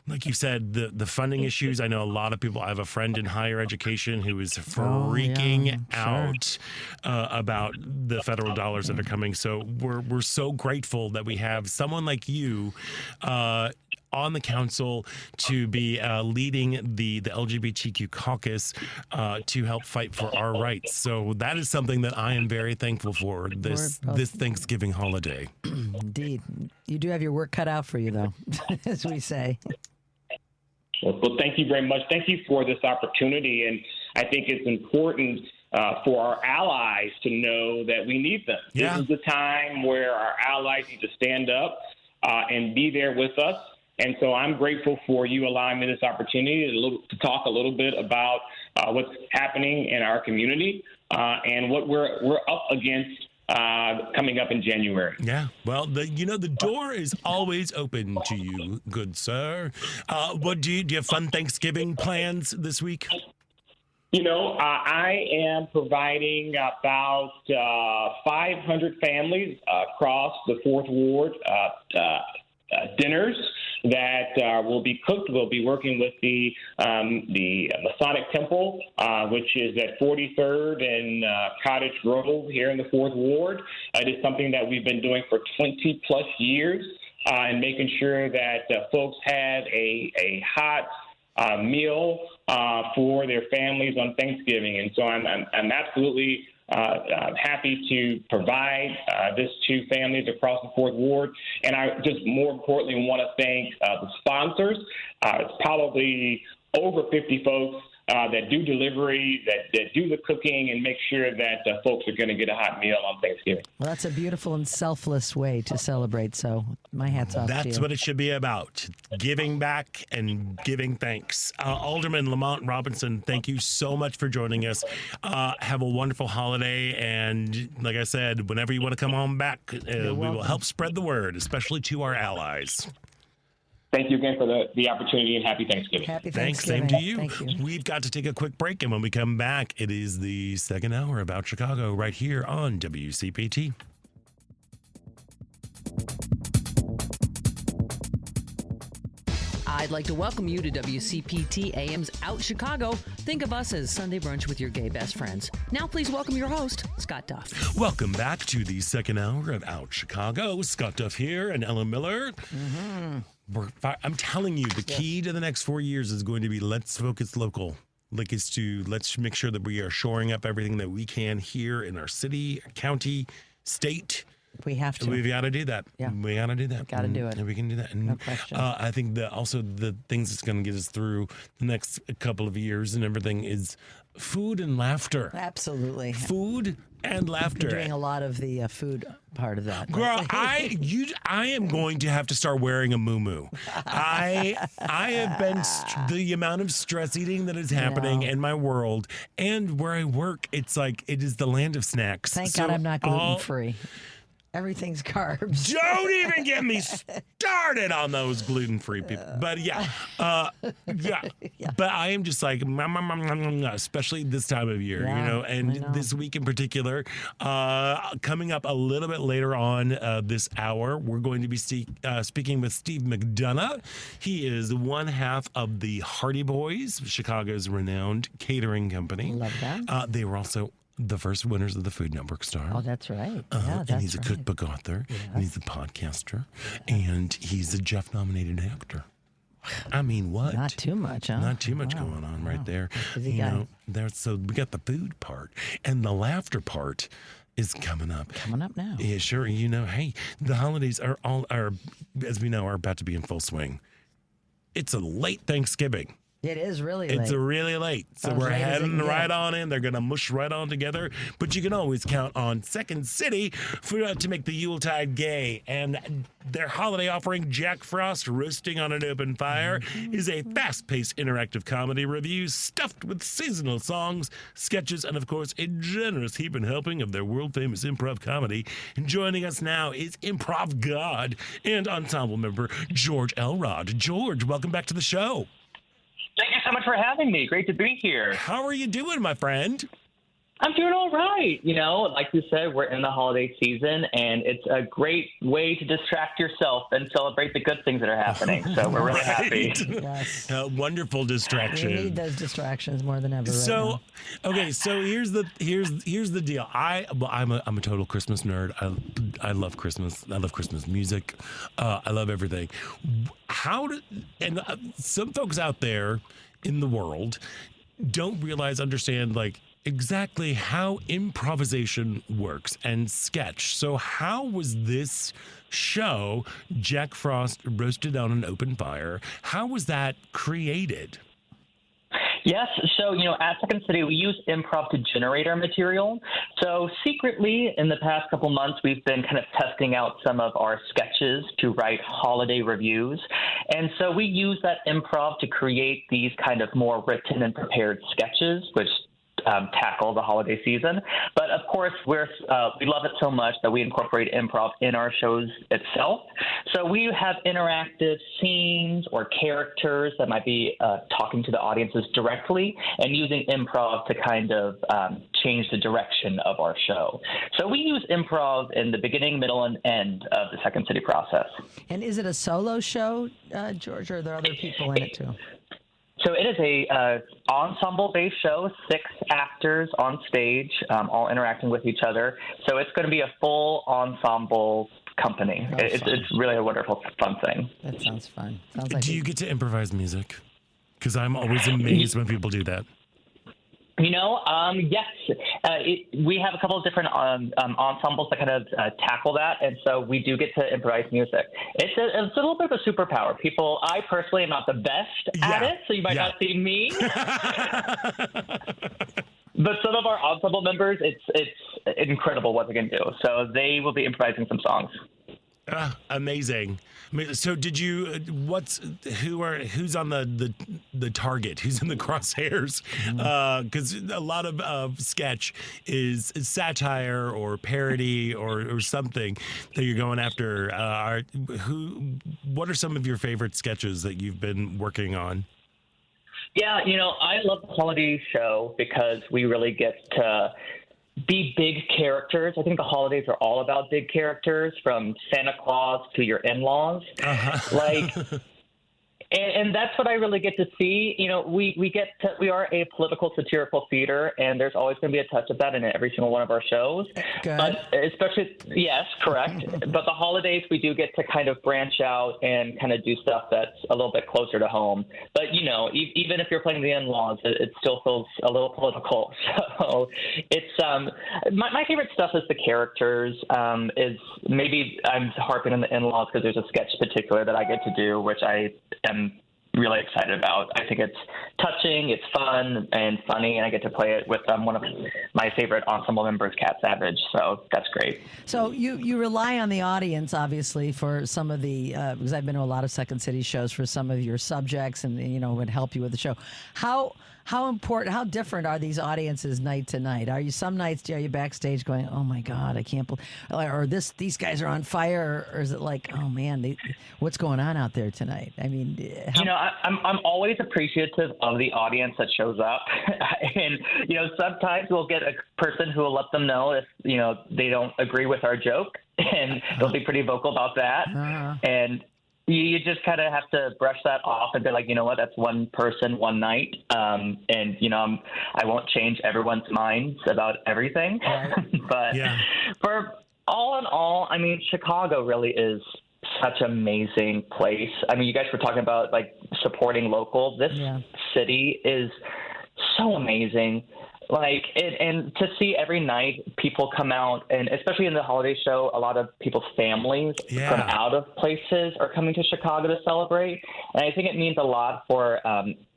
Like you said, the funding issues, I know a lot of people, I have a friend in higher education who is freaking out about the federal dollars that are coming. So we're so grateful that we have someone like you on the council to be leading the LGBTQ caucus to help fight for our rights. So that is something that I am very thankful for this Thanksgiving holiday. Indeed. You do have your work cut out for you, though, as we say. Well, thank you very much. Thank you for this opportunity. And I think it's important for our allies to know that we need them. Yeah. This is the time where our allies need to stand up and be there with us. And so I'm grateful for you allowing me this opportunity to talk a little bit about what's happening in our community and what we're up against coming up in January. Yeah, well, the door is always open to you, good sir. What do you have fun Thanksgiving plans this week? I am providing about 500 families across the Fourth Ward dinners that will be cooked. We'll be working with the Masonic Temple, which is at 43rd and Cottage Grove here in the Fourth Ward. It is something that we've been doing for 20 plus years, and making sure that folks have a hot meal for their families on Thanksgiving. And so I'm absolutely happy to provide this to families across the Fourth Ward. And I just more importantly want to thank the sponsors. It's probably over 50 folks that do delivery, that do the cooking and make sure that folks are going to get a hot meal on Thanksgiving. Well, that's a beautiful and selfless way to celebrate. So my hat's off to you. That's what it should be about, giving back and giving thanks. Alderman Lamont Robinson, thank you so much for joining us. Have a wonderful holiday. And like I said, whenever you want to come on back, we will help spread the word, especially to our allies. Thank you again for the opportunity, and happy Thanksgiving. Happy Thanks, Thanksgiving. same to you. Thank you. We've got to take a quick break, and when we come back, it is the second hour about Chicago right here on WCPT. I'd like to welcome you to WCPT AM's Out Chicago. Think of us as Sunday brunch with your gay best friends. Now please welcome your host, Scott Duff. Welcome back to the second hour of Out Chicago. Scott Duff here and Ellen Miller. I'm telling you, the key to the next 4 years is going to be let's focus local. Like let's make sure that we are shoring up everything that we can here in our city, county, state. We have to. We've got to do that. Yeah. We got to do that. Got to do it. And we can do that. And, no question. I think that also the things that's going to get us through the next couple of years and everything is food and laughter. Absolutely. Food And laughter. You're doing a lot of the food part of that. Girl, I am going to have to start wearing a muumuu. I have been the amount of stress eating that is happening in my world and where I work. It's like it is the land of snacks. Thank God I'm not gluten free. Everything's carbs. Don't even get me started on those gluten-free people. But yeah. But I am just like, especially this time of year, and this week in particular. Coming up a little bit later on this hour, we're going to be speaking with Steve McDonough. He is one half of the Hardy Boys, Chicago's renowned catering company. Love that. They were also the first winners of the Food Network Star. Oh, that's right. And he's a cookbook author, and he's a podcaster, and he's a Jeff-nominated actor. I mean, what? Not too much, huh? Not too much going on right there. So we got the food part, and the laughter part is coming up. Coming up now. Yeah, sure. Hey, the holidays are as we know, are about to be in full swing. It's a late Thanksgiving. It is really late. It's really late. So we're heading right on in. They're going to mush right on together. But you can always count on Second City to make the Yuletide gay. And their holiday offering, Jack Frost Roasting on an Open Fire, is a fast-paced interactive comedy review stuffed with seasonal songs, sketches, and, of course, a generous heaping helping of their world-famous improv comedy. And joining us now is improv god and ensemble member George Elrod. George, welcome back to the show. Thank you so much for having me. Great to be here. How are you doing, my friend? I'm doing all right. Like you said, we're in the holiday season, and it's a great way to distract yourself and celebrate the good things that are happening. So we're really happy. Yes. Wonderful distraction. We need those distractions more than ever. So here's the deal. I'm a total Christmas nerd. I love Christmas. I love Christmas music. I love everything. Some folks out there in the world don't understand exactly how improvisation works and sketch. So how was this show, Jack Frost Roasted on an Open Fire, how was that created? Yes. So, at Second City, we use improv to generate our material. So secretly, in the past couple months, we've been kind of testing out some of our sketches to write holiday reviews. And so we use that improv to create these kind of more written and prepared sketches, which tackle the holiday season. But of course, we love it so much that we incorporate improv in our shows itself. So we have interactive scenes or characters that might be talking to the audiences directly and using improv to kind of change the direction of our show. So we use improv in the beginning, middle, and end of the Second City process. And is it a solo show, George, or are there other people in it too? So it is a ensemble-based show, 6 actors on stage, all interacting with each other. So it's going to be a full ensemble company. It's really a wonderful, fun thing. That sounds fun. Do you get to improvise music? Because I'm always amazed when people do that. Yes. We have a couple of different ensembles that kind of tackle that, and so we do get to improvise music. It's a little bit of a superpower. I personally am not the best at it, so you might not see me. But some of our ensemble members, it's incredible what they can do. So they will be improvising some songs. Amazing. So did you? Who's on the target? Who's in the crosshairs? Because a lot of sketch is satire or parody or something that you're going after. What are some of your favorite sketches that you've been working on? Yeah, I love the holiday show because we really get to be big characters. I think the holidays are all about big characters, from Santa Claus to your in-laws. And that's what I really get to see. We are a political satirical theater, and there's always going to be a touch of that in every single one of our shows. Good. But especially, yes, correct. But the holidays, we do get to kind of branch out and kind of do stuff that's a little bit closer to home. But, even if you're playing the in-laws, it still feels a little political. So it's my favorite stuff is the characters. Is maybe I'm harping on the in-laws because there's a sketch in particular that I get to do, which I am really excited about. I think it's touching, it's fun and funny, and I get to play it with one of my favorite ensemble members, Cat Savage. So that's great. So you rely on the audience, obviously, for some of the, because I've been to a lot of Second City shows, for some of your subjects and, would help you with the show. How important, how different are these audiences night to night? Are you backstage going, oh my God, I can't believe, or these guys are on fire, or is it like, oh man, what's going on out there tonight? I mean, I'm always appreciative of the audience that shows up, and sometimes we'll get a person who will let them know if they don't agree with our joke, and they'll be pretty vocal about that, and you just kind of have to brush that off and be like, you know what, that's one person, one night. And, I won't change everyone's minds about everything. Right. But for all in all, I mean, Chicago really is such an amazing place. I mean, you guys were talking about like supporting local. This city is so amazing. Like, and to see every night people come out, and especially in the holiday show, a lot of people's families from out of places are coming to Chicago to celebrate. And I think it means a lot for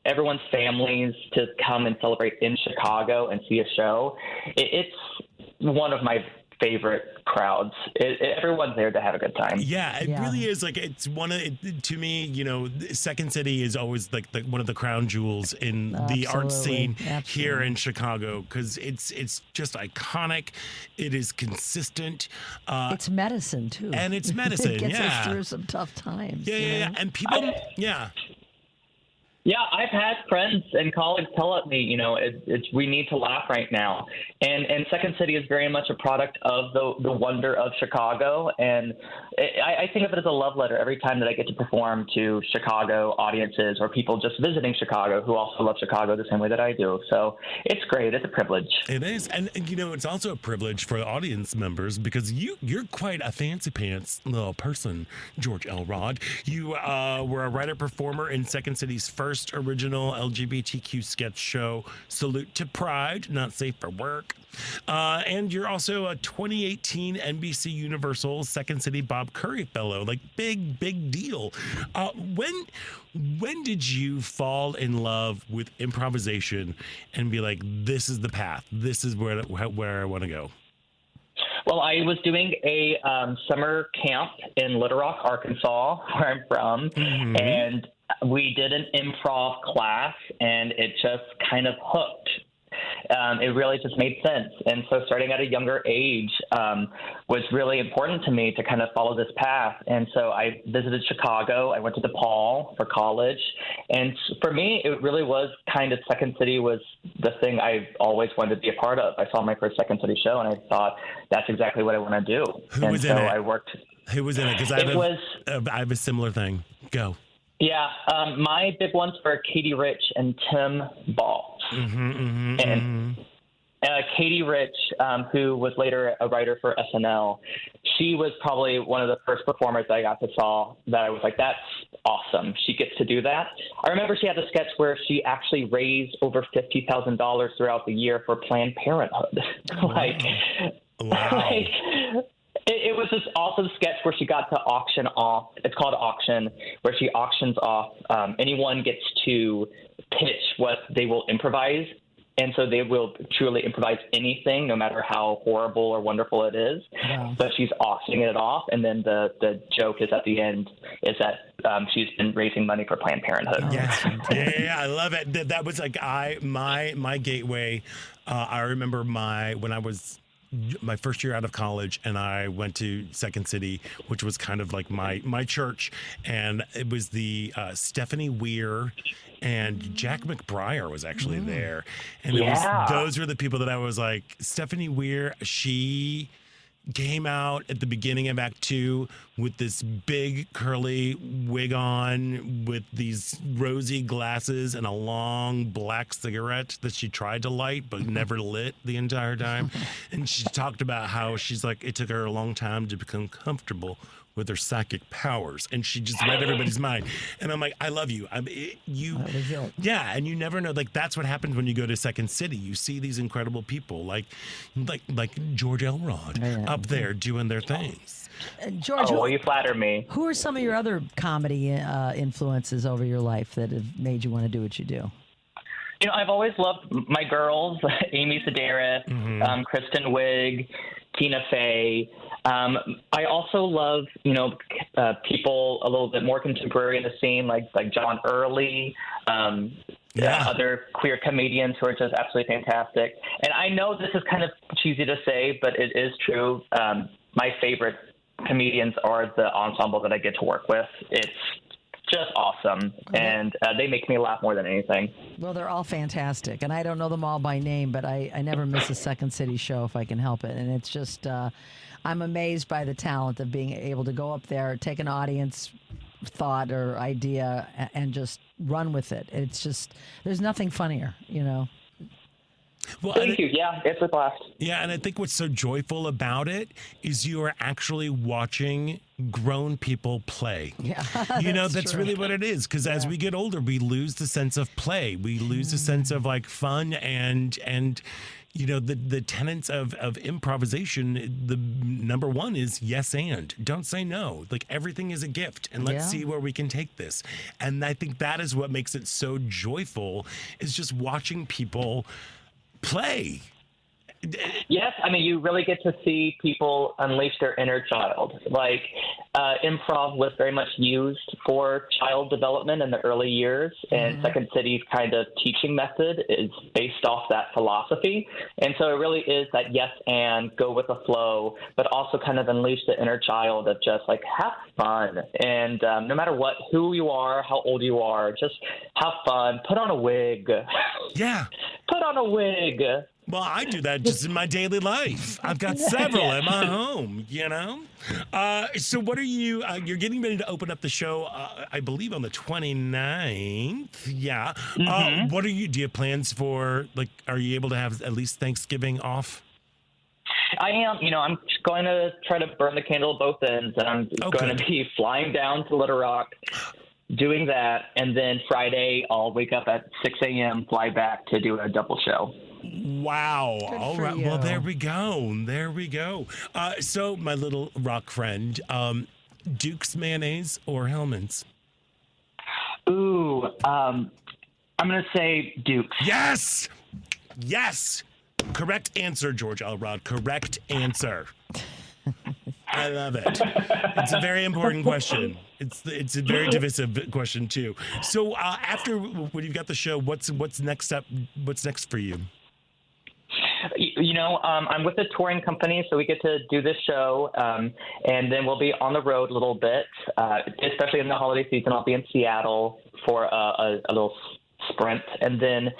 everyone's families to come and celebrate in Chicago and see a show. It's one of my favorite crowds. Everyone's there to have a good time. Yeah, it really is. Like, it's to me, Second City is always like one of the crown jewels in the art scene here in Chicago, because it's just iconic. It is consistent. It's medicine too, and it's medicine. It gets us through some tough times. Yeah. And people, Yeah, I've had friends and colleagues tell me, we need to laugh right now. And Second City is very much a product of the wonder of Chicago. And I think of it as a love letter every time that I get to perform to Chicago audiences or people just visiting Chicago who also love Chicago the same way that I do. So it's great. It's a privilege. It is. And it's also a privilege for the audience members, because you're quite a fancy pants little person, George Elrod. You were a writer-performer in Second City's first original LGBTQ sketch show, Salute to Pride, Not Safe for Work. And you're also a 2018 NBC Universal Second City Bob Curry Fellow. Like, big deal. When did you fall in love with improvisation and be like, this is the path, this is where I want to go? Well, I was doing a summer camp in Little Rock, Arkansas, where I'm from, and we did an improv class, and it just kind of hooked. It really just made sense. And so starting at a younger age was really important to me to kind of follow this path. And so I visited Chicago. I went to DePaul for college. And for me, it really was kind of Second City was the thing I always wanted to be a part of. I saw my first Second City show, and I thought, that's exactly what I want to do. Who was in it? Who was in it? Because I have a similar thing. Go. Yeah, my big ones were Katie Rich and Tim Balls. Katie Rich, who was later a writer for SNL, she was probably one of the first performers that I got to saw that I was like, that's awesome. She gets to do that. I remember she had a sketch where she actually raised over $50,000 throughout the year for Planned Parenthood. It was this awesome sketch where she got to auction off. It's called Auction, where she auctions off. Anyone gets to pitch what they will improvise. And so they will truly improvise anything, no matter how horrible or wonderful it is. Wow. But she's auctioning it off. And then the joke is at the end is that she's been raising money for Planned Parenthood. Yeah, I love it. That was like my gateway. I remember when I was my first year out of college, and I went to Second City, which was kind of like my church, and it was the Stephanie Weir and Jack McBriar was actually there, and those were the people that I was like, Stephanie Weir, she came out at the beginning of Act 2 with this big curly wig on with these rosy glasses and a long black cigarette that she tried to light but never lit the entire time. And she talked about how she's like, it took her a long time to become comfortable with her psychic powers, and she just read everybody's mind. And I'm like, I love you. And you never know. Like, that's what happens when you go to Second City. You see these incredible people like George Elrod up there doing their things. George, Oh, well, you flatter me. who are some of your other comedy influences over your life that have made you want to do what you do? You know, I've always loved my girls, Amy Sedaris, Kristen Wiig, Tina Fey. I also love, people a little bit more contemporary in the scene, like John Early, other queer comedians who are just absolutely fantastic. And I know this is kind of cheesy to say, but it is true. My favorite comedians are the ensemble that I get to work with. It's just awesome, and they make me laugh more than anything. Well, they're all fantastic, and I don't know them all by name, but I never miss a Second City show if I can help it. And it's just, I'm amazed by the talent of being able to go up there, take an audience thought or idea, and just run with it. It's just, there's nothing funnier, Well, Thank you. Yeah, it's a blast. Yeah, and I think what's so joyful about it is you are actually watching grown people play. Yeah, that's really what it is. Because as we get older, we lose the sense of play. We lose the sense of like fun and the tenets of improvisation. The number one is yes and. Don't say no. Like everything is a gift, and let's see where we can take this. And I think that is what makes it so joyful, is just watching people play. Yes, I mean, you really get to see people unleash their inner child. Like, improv was very much used for child development in the early years, and Second City's kind of teaching method is based off that philosophy. And so it really is that yes and, go with the flow, but also kind of unleash the inner child of just like have fun. And no matter who you are, how old you are, just have fun. Put on a wig. Yeah. Put on a wig. Well, I do that just in my daily life. I've got several at my home, So what are you, you're getting ready to open up the show, I believe on the 29th. Yeah. What do you have plans for, are you able to have at least Thanksgiving off? I am. I'm going to try to burn the candle at both ends, and I'm going to be flying down to Little Rock, doing that, and then Friday I'll wake up at 6 a.m., fly back to do a double show. Wow. All right. Well, there we go. So my little rock friend, Duke's mayonnaise or Hellman's? Ooh, I'm going to say Duke's. Yes. Correct answer, George Elrod. Correct answer. I love it. It's a very important question. It's a very divisive question too. So after when you've got the show, what's next up? What's next for you? I'm with a touring company, so we get to do this show, and then we'll be on the road a little bit, especially in the holiday season. I'll be in Seattle for a little sprint, and then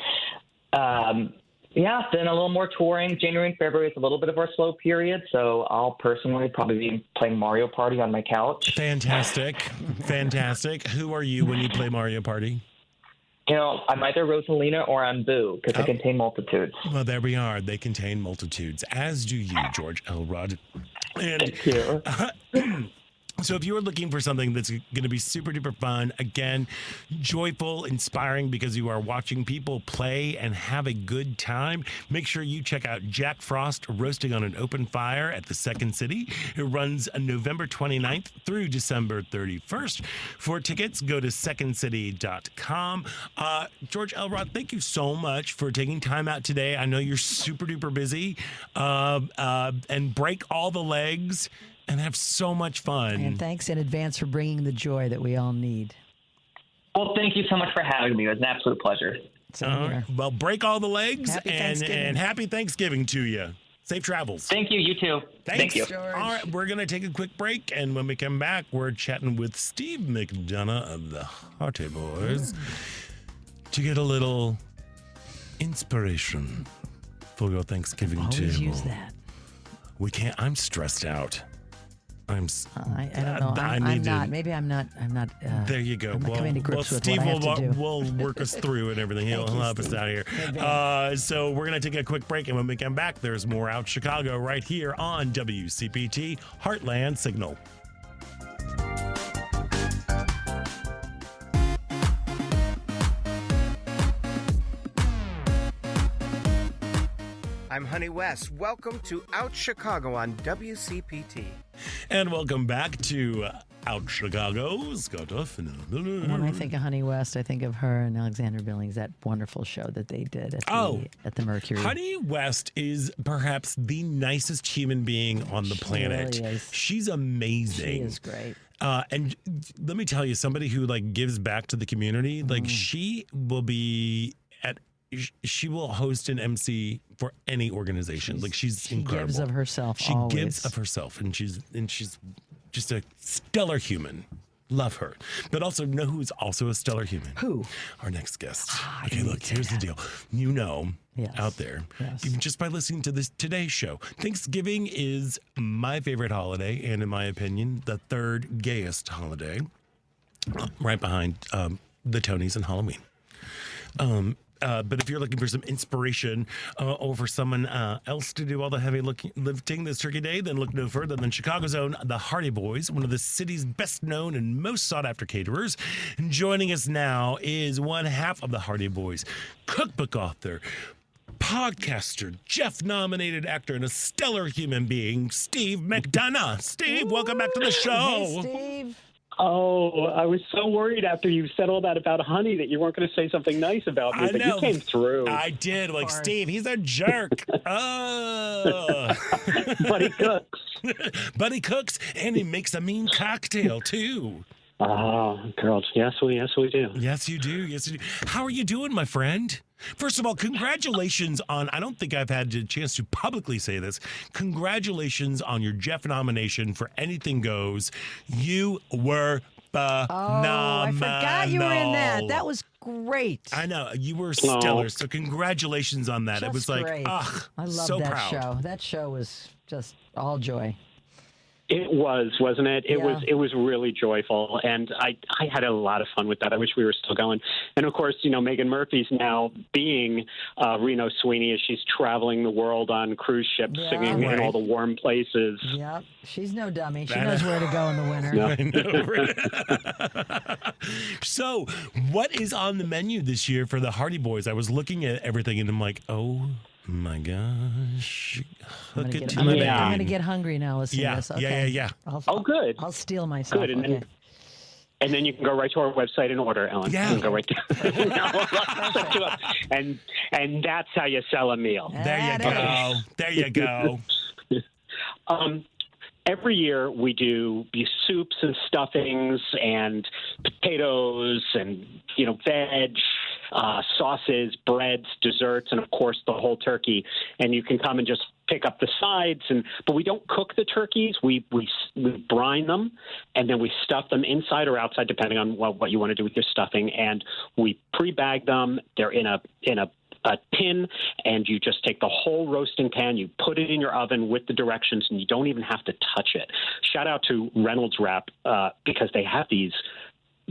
then a little more touring. January and February is a little bit of our slow period, so I'll personally probably be playing Mario Party on my couch. Fantastic. Who are you when you play Mario Party? I'm either Rosalina or I'm Boo, because I contain multitudes. Well, there we are. They contain multitudes, as do you, George Elrod. And thank you. So if you are looking for something that's going to be super duper fun, again, joyful, inspiring, because you are watching people play and have a good time, make sure you check out Jack Frost Roasting on an Open Fire at the Second City. It runs November 29th through December 31st. For tickets, go to secondcity.com. George Elrod, thank you so much for taking time out today. I know you're super duper busy. And break all the legs and have so much fun. And thanks in advance for bringing the joy that we all need. Well, thank you so much for having me. It was an absolute pleasure. Well, break all the legs Happy and happy Thanksgiving to you. Safe travels. Thank you. You too. Thanks. Thank you. George. All right, we're going to take a quick break, and when we come back, we're chatting with Steve McDonough of the Hearty Boys to get a little inspiration for your Thanksgiving Always table. Use that. We can't. I'm stressed out. I don't know. I'm not. Maybe I'm not. There you go. I'm not coming to grips with Steve what I have to do. will work us through and everything. He'll help us out here. So we're going to take a quick break, and when we come back, there's more Out Chicago right here on WCPT Heartland Signal. I'm I'm Honey West. Welcome to Out Chicago on WCPT. And welcome back to Out Chicago. Scott Duff. When I think of Honey West, I think of her and Alexander Billings, that wonderful show that they did at the Mercury. Honey West is perhaps the nicest human being on the planet. Really is. She's amazing. She is great. And let me tell you, somebody who like gives back to the community, like she will be she will host an MC for any organization. She's incredible. She gives of herself. She always. gives of herself, and she's just a stellar human. Love her. But also know who's also a stellar human? Who? Our next guest. Okay, look, here's the deal. You know, out there, even just by listening to this today's show, Thanksgiving is my favorite holiday, and in my opinion, the third gayest holiday, right behind the Tonys and Halloween. But if you're looking for some inspiration or for someone else to do all the heavy lifting this Turkey Day, then look no further than Chicago's own The Hardy Boys, one of the city's best known and most sought after caterers. And joining us now is one half of The Hardy Boys, cookbook author, podcaster, Jeff-nominated actor, and a stellar human being, Steve McDonough. Steve, welcome back to the show. Hey, Steve. Oh, I was so worried after you said all that about Honey that you weren't going to say something nice about me, but you came through. I did. Like, Steve, he's a jerk. But he cooks. But he cooks, and he makes a mean cocktail, too. Oh, girls, yes, we do. Yes, you do. Yes, you do. How are you doing, my friend? First of all, congratulations on, I don't think I've had a chance to publicly say this, congratulations on your Jeff nomination for Anything Goes. You were phenomenal. I forgot you were in that. That was great. I know. You were stellar. So congratulations on that. It was like, great. I love so that proud. show. That show was just all joy. It was, wasn't it? It was really joyful, and I had a lot of fun with that. I wish we were still going. And of course, Megan Murphy's now being Reno Sweeney as she's traveling the world on cruise ships, singing in all the warm places. Yep, she's no dummy. She knows where to go in the winter. So, what is on the menu this year for the Hardy Boys? I was looking at everything, and I'm like, oh my gosh. I'm going to get hungry now listening to this. Okay. Yeah. Good. I'll steal myself. Good. And then you can go right to our website and order, Ellen. Yeah. You can go right there. and that's how you sell a meal. There you go. Every year we do soups and stuffings and potatoes and, veg, sauces, breads, desserts, and, of course, the whole turkey. And you can come and just pick up the sides. But we don't cook the turkeys. We brine them, and then we stuff them inside or outside, depending on what you want to do with your stuffing. And we pre-bag them. They're in a tin, and you just take the whole roasting pan, you put it in your oven with the directions, and you don't even have to touch it. Shout out to Reynolds Wrap because they have these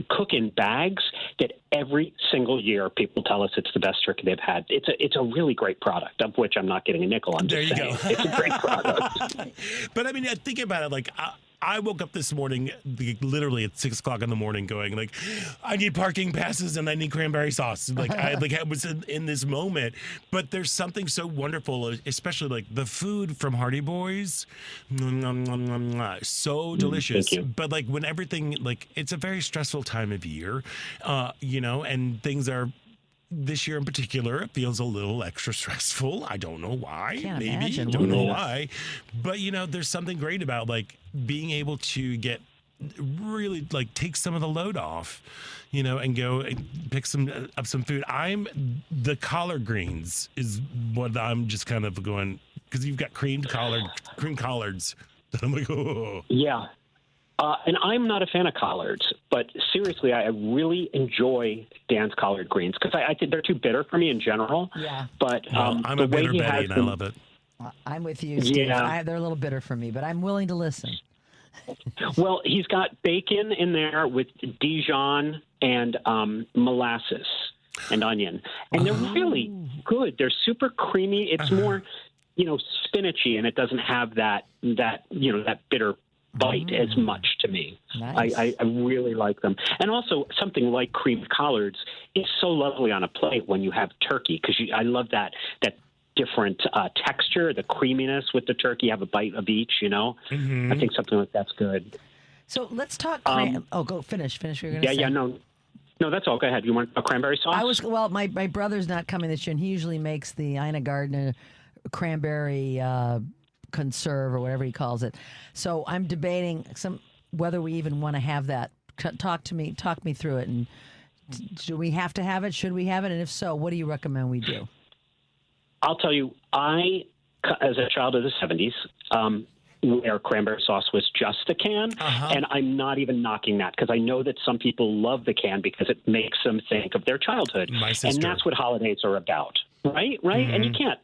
cook-in bags that every single year people tell us it's the best turkey they've had. It's a really great product, of which I'm not getting a nickel. I'm just saying it's a great product. But I mean, think about it. Like, I woke up this morning, literally at 6 o'clock in the morning, going like, I need parking passes and I need cranberry sauce. Like I was in this moment. But there's something so wonderful, especially like the food from Hardy Boys, so delicious. But like when everything, like it's a very stressful time of year, and things are. This year in particular, it feels a little extra stressful. I don't know why. Don't know why. But, there's something great about, like, being able to get really, like, take some of the load off, and go and pick some food. The collard greens is what I'm just kind of going, because you've got cream collards. I'm like, oh. Yeah. And I'm not a fan of collards, but seriously, I really enjoy Dan's collard greens because I think they're too bitter for me in general. Yeah. But I'm a bitter Betty, and I love it. I'm with you, Steve. Yeah. They're a little bitter for me, but I'm willing to listen. Well, he's got bacon in there with Dijon and molasses and onion, and they're really good. They're super creamy. It's more, spinachy, and it doesn't have that bitter bite as much to me. Nice. I really like them. And also something like creamed collards is so lovely on a plate when you have turkey, because I love that different texture, the creaminess with the turkey. Have a bite of each, I think something like that's good. So let's talk. Go finish. Finish what you're going to say. Yeah, no, that's all. Go ahead. You want a cranberry sauce? My brother's not coming this year, and he usually makes the Ina Gardner cranberry conserve or whatever he calls it. So I'm debating whether we even want to have that. Talk me through it. And do we have to have it? Should we have it? And if so, what do you recommend we do? I'll tell you, as a child of the 70s, where cranberry sauce was just a can, and I'm not even knocking that because I know that some people love the can because it makes them think of their childhood. My sister. And that's what holidays are about, right? And you can't.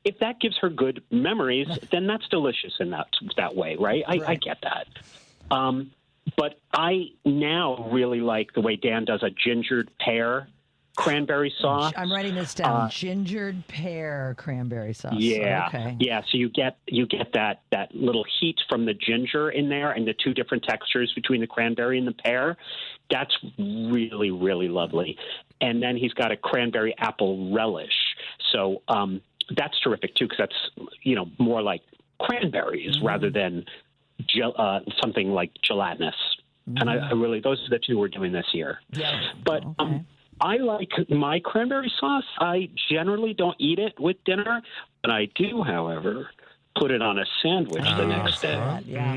If that gives her good memories, then that's delicious in that way, right? I get that. But I now really like the way Dan does a gingered pear cranberry sauce. I'm writing this down. Gingered pear cranberry sauce. Yeah. Okay. Yeah. So you get that little heat from the ginger in there and the two different textures between the cranberry and the pear. That's really, really lovely. And then he's got a cranberry apple relish. So that's terrific too, because that's, more like cranberries rather than something like gelatinous. And I really, those are the two we're doing this year. Yeah. But I like my cranberry sauce. I generally don't eat it with dinner, but I do, however, put it on a sandwich the next day. Yeah.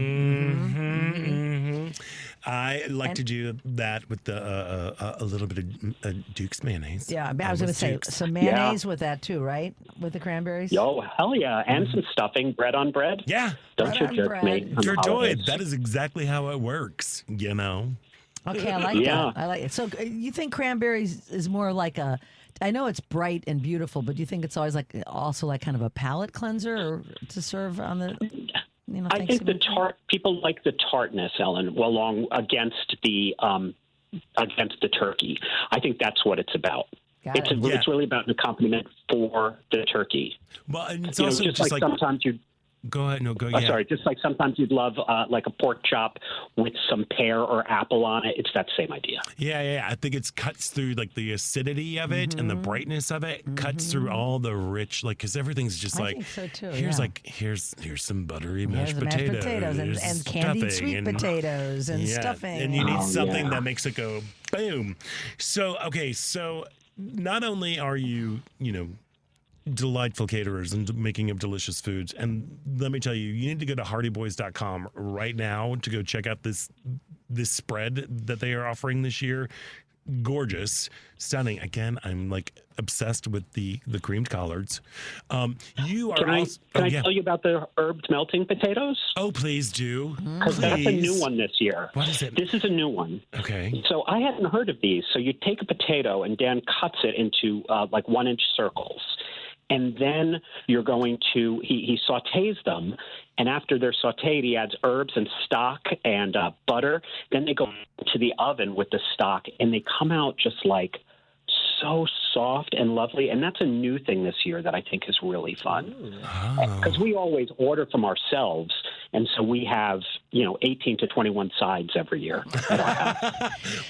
I like to do that with a little bit of Duke's mayonnaise. Yeah, I was going to say some mayonnaise with that too, right? With the cranberries. Oh, hell yeah. And some stuffing, bread on bread. Yeah. Don't you jerk me. Gerdoid, that is exactly how it works, Okay, I like that. I like it. So you think cranberries is more like I know it's bright and beautiful, but do you think it's always also like kind of a palate cleanser or to serve on the I think people like the tartness, Ellen, along against the turkey. I think that's what it's about. It's really about an accompaniment for the turkey. Well, and it's also just like sometimes you. Go ahead. No, go ahead. Sorry. Just like sometimes you'd love like a pork chop with some pear or apple on it. It's that same idea. Yeah. I think it cuts through like the acidity of it and the brightness of it. Cuts through all the rich, because everything's just I think so too, here's some buttery mashed potatoes and candied sweet potatoes and stuffing. And you need something that makes it go boom. So not only are you delightful caterers and making of delicious foods. And let me tell you, you need to go to hardyboys.com right now to go check out this spread that they are offering this year. Gorgeous, stunning. Again, I'm obsessed with the creamed collards. Can I tell you about the herbed melting potatoes? Oh, please do. Because that's a new one this year. What is it? This is a new one. Okay. So I hadn't heard of these. So you take a potato and Dan cuts it into 1-inch circles. And then you're going to, he sautés them. And after they're sautéed, he adds herbs and stock and butter. Then they go to the oven with the stock, and they come out just so soft and lovely. And that's a new thing this year that I think is really fun. Because we always order from ourselves. And so we have, 18 to 21 sides every year.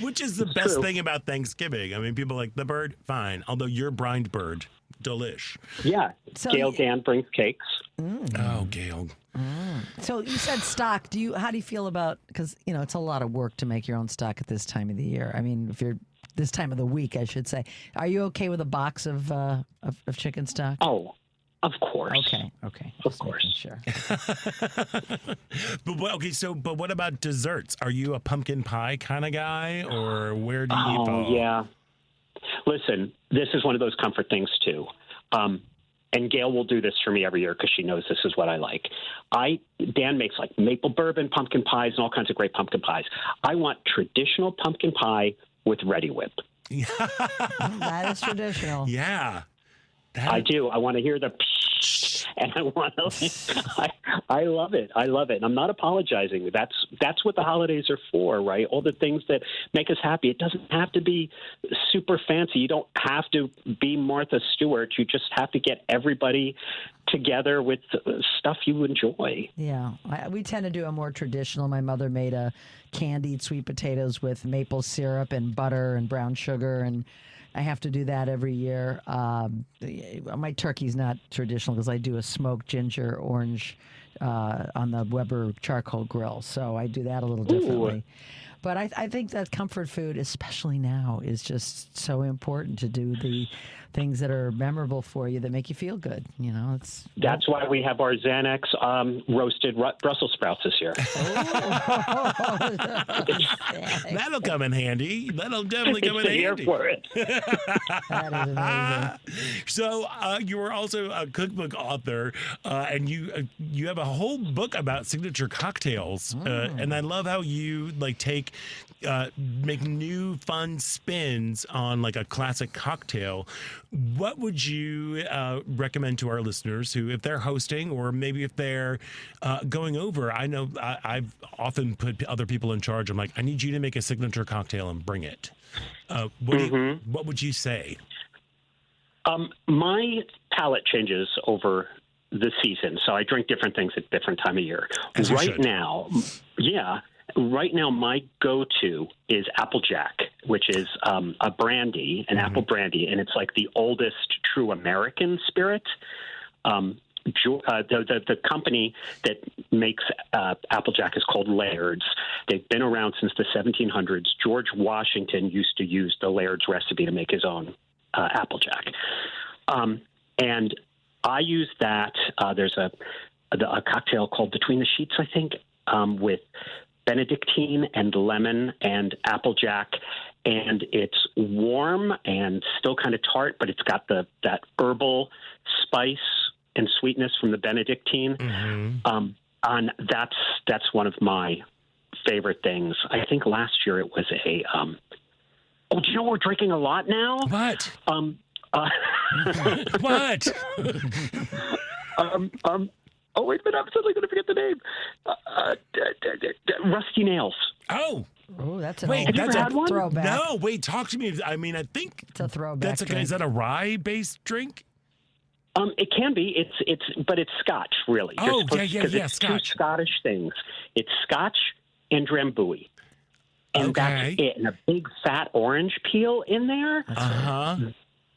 Which is the best thing about Thanksgiving. I mean, people like the bird, fine. Although you're brined bird. Delish. Yeah. So Gail Dan brings cakes. Oh, Gail. So you said stock. How do you feel about, because, it's a lot of work to make your own stock at this time of the year. I mean, if you're this time of the week, I should say. Are you okay with a box of chicken stock? Oh, of course. Okay. Of course. Sure. But what about desserts? Are you a pumpkin pie kind of guy, or where do you fall? Yeah. Listen, this is one of those comfort things, too. And Gail will do this for me every year because she knows this is what I like. Dan makes maple bourbon pumpkin pies and all kinds of great pumpkin pies. I want traditional pumpkin pie with Ready Whip. That is traditional. Yeah. I do. I want to hear the and I want to. I love it. I love it. And I'm not apologizing. That's what the holidays are for, right? All the things that make us happy. It doesn't have to be super fancy. You don't have to be Martha Stewart. You just have to get everybody together with stuff you enjoy. Yeah. We tend to do a more traditional. My mother made a candied sweet potatoes with maple syrup and butter and brown sugar and I have to do that every year. My turkey's not traditional because I do a smoked ginger orange on the Weber charcoal grill, so I do that a little differently. But I think that comfort food, especially now, is just so important to do the things that are memorable for you that make you feel good. You know, That's why we have our Xanax roasted Brussels sprouts this year. That'll come in handy. That'll definitely come in handy. Here for it. That is amazing. So you were also a cookbook author, and you have a whole book about signature cocktails. And I love how you make new fun spins on like a classic cocktail. What would you recommend to our listeners who, if they're hosting or maybe if they're going over? I know I've often put other people in charge. I'm like, I need you to make a signature cocktail and bring it. What would you say? My palate changes over the season, so I drink different things at different time of year. Right now, my go-to is Applejack, which is a brandy, an apple brandy, and it's like the oldest true American spirit. The company that makes Applejack is called Laird's. They've been around since the 1700s. George Washington used to use the Laird's recipe to make his own Applejack. And I use that. There's a cocktail called Between the Sheets, I think, with Benedictine and lemon and Applejack, and it's warm and still kind of tart, but it's got that herbal spice and sweetness from the Benedictine. And that's one of my favorite things. I think last year it was a. Do you know what we're drinking a lot now? What? What? Oh, wait a minute. I'm suddenly going to forget the name. Rusty Nails. Oh, that's an that's a throwback. No, wait, talk to me. I mean, I think it's a throwback. Is that a rye-based drink? It can be. But it's Scotch, really. Oh, yeah, Scotch. Two Scottish things. It's Scotch and Drambuie. And that's it. And a big fat orange peel in there.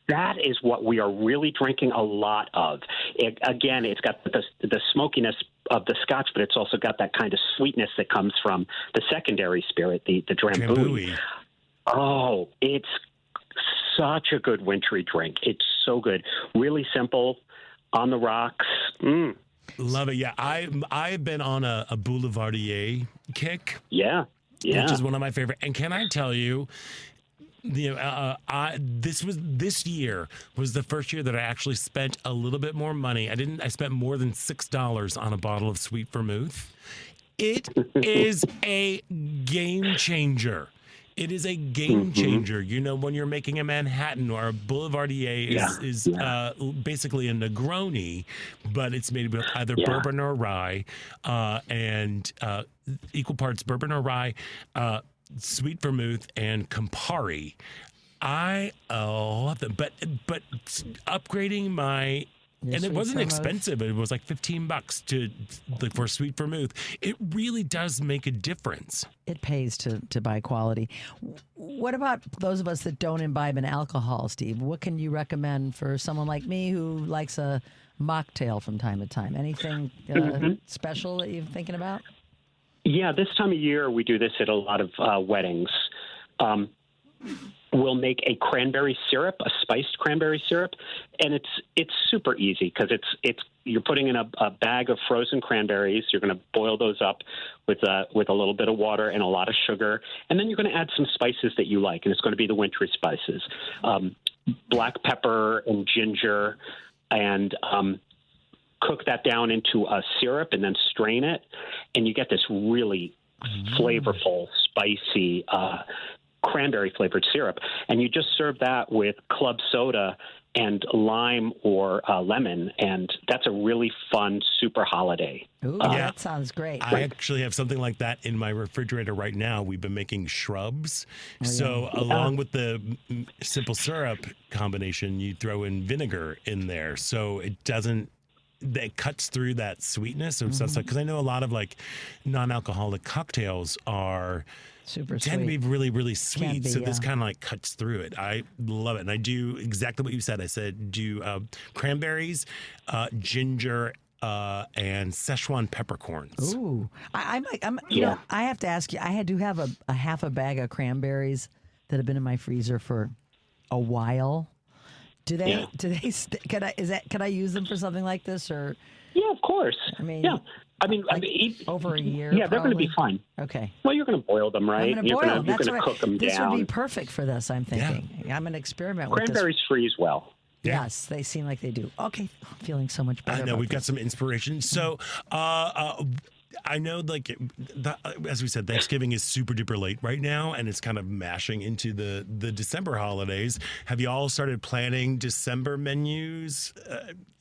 That is what we are really drinking a lot of. Again, it's got the smokiness of the Scotch, but it's also got that kind of sweetness that comes from the secondary spirit, the Drambuie. Oh, it's such a good wintry drink. It's so good. Really simple, on the rocks. Love it. Yeah, I've been on a Boulevardier kick. Yeah. Which is one of my favorite. And can I tell you, this year was the first year that I actually spent a little bit more money. I spent more than $6 on a bottle of sweet vermouth. It is a game changer. It is a game changer. You know, when you're making a Manhattan or a Boulevardier is basically a Negroni, but it's made with either bourbon or rye, and equal parts bourbon or rye, sweet vermouth, and Campari. I love them, but upgrading my and it wasn't expensive. It was like $15 for sweet vermouth. It really does make a difference. It pays to buy quality. What about those of us that don't imbibe in alcohol, Steve? What can you recommend for someone like me who likes a mocktail from time to time? Anything special that you're thinking about? Yeah, this time of year we do this at a lot of weddings. We'll make a cranberry syrup, a spiced cranberry syrup, and it's super easy because you're putting in a bag of frozen cranberries. You're going to boil those up with a little bit of water and a lot of sugar, and then you're going to add some spices that you like, and it's going to be the wintry spices, black pepper and ginger, and cook that down into a syrup and then strain it, and you get this really flavorful, spicy cranberry flavored syrup, and you just serve that with club soda and lime or lemon, and that's a really fun super holiday. Ooh, that sounds great. I actually have something like that in my refrigerator right now. We've been making shrubs. So along with the simple syrup combination, you throw in vinegar in there, so it doesn't that cuts through that sweetness and stuff. Because I know a lot of like non-alcoholic cocktails are super tend to be sweet. really, really sweet. Be, So this yeah. kind of like cuts through it. I love it. And I do exactly what you said. I said do cranberries, ginger, and Szechuan peppercorns. Ooh, I'm you know, I have to ask you. I do have a half a bag of cranberries that have been in my freezer for a while. Do they? Yeah. Do they? Can I use them for something like this or? Yeah, of course. I mean, yeah. Over a year. Yeah, they're going to be fine. Okay. Well, you're going to boil them, right? I'm going to boil them. You're That's going to right. cook them This down. would be perfect for this. I'm thinking. I'm going to experiment with Cranberries this. freeze well. Yes, they seem like they do. Okay, I'm feeling so much better. I know about we've got this. some inspiration. So, I know, like as we said, Thanksgiving is super duper late right now, and it's kind of mashing into the December holidays. Have you all started planning December menus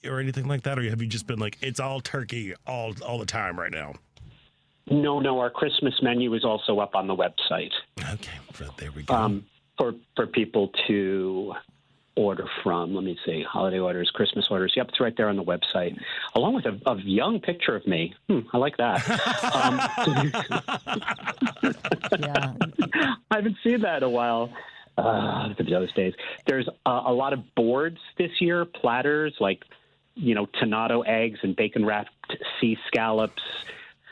or anything like that, or have you just been like it's all turkey all the time right now? No, our Christmas menu is also up on the website. Okay, there we go. For people to order from. Let me see. Holiday orders, Christmas orders. Yep, it's right there on the website, along with a young picture of me. I like that. Yeah. I haven't seen that in a while. Those days. There's a lot of boards this year, platters like, Tonado eggs and bacon-wrapped sea scallops,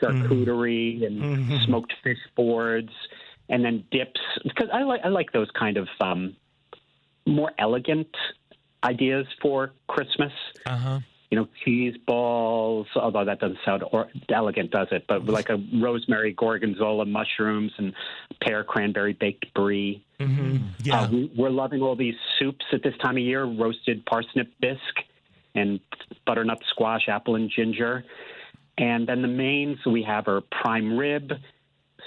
charcuterie and smoked fish boards, and then dips. Because I like those kind of more elegant ideas for Christmas. Cheese balls, although that doesn't sound elegant, does it? But like a rosemary gorgonzola mushrooms and pear cranberry baked brie. Yeah. We're loving all these soups at this time of year, roasted parsnip bisque and butternut squash, apple and ginger. And then the mains we have are prime rib,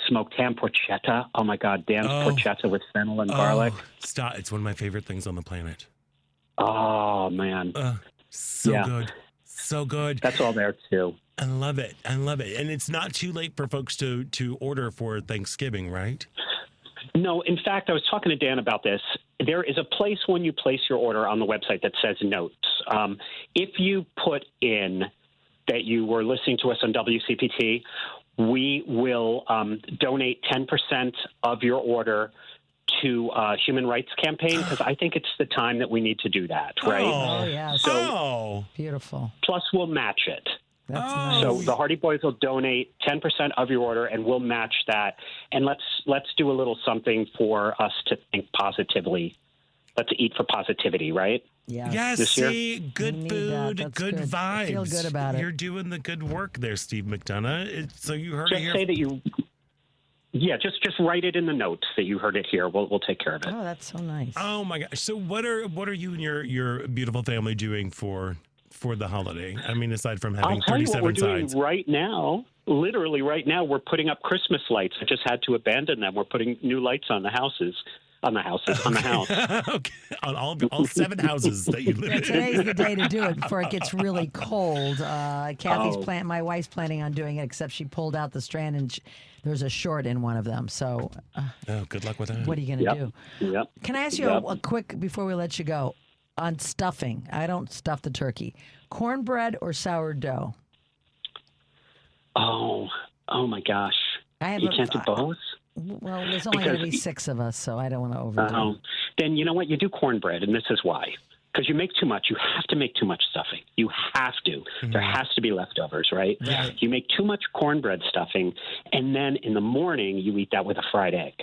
smoked ham porchetta. Oh, my God, Dan's porchetta with fennel and garlic. Stop. It's one of my favorite things on the planet. Oh, man. Good. So good. That's all there, too. I love it. And it's not too late for folks to order for Thanksgiving, right? No, in fact, I was talking to Dan about this. There is a place when you place your order on the website that says notes. If you put in that you were listening to us on WCPT, we will donate 10% of your order to Human Rights Campaign, because I think it's the time that we need to do that, right? Oh, yes. So, beautiful. Plus, we'll match it. That's nice. So the Hardy Boys will donate 10% of your order, and we'll match that. And let's do a little something for us to think positively. Let's eat for positivity, right? Yeah. Yes, This year? see, good food, good vibes. I feel good about it. You're doing the good work there, Steve McDonough. So you heard Just it here. say that you. Yeah, just write it in the notes that you heard it here. We'll take care of it. Oh, that's so nice. Oh my gosh! So what are you and your beautiful family doing for the holiday? I mean, aside from having I'll tell you what we're 37 doing sides. right now. Literally right now, we're putting up Christmas lights. I just had to abandon them. We're putting new lights on the houses. On the house. Okay. On all 7 houses that you live in. Today's the day to do it before it gets really cold. My wife's planning on doing it, except she pulled out the strand and there's a short in one of them. So, good luck with that. What are you going to do? Yep. Can I ask you a quick, before we let you go, on stuffing? I don't stuff the turkey. Cornbread or sourdough? Oh my gosh. You can't do both? Well, there's only going to be 6 of us, so I don't want to overdo it. Then you know what? You do cornbread, and this is why. Because you make too much. You have to make too much stuffing. You have to. There has to be leftovers, right? You make too much cornbread stuffing, and then in the morning you eat that with a fried egg.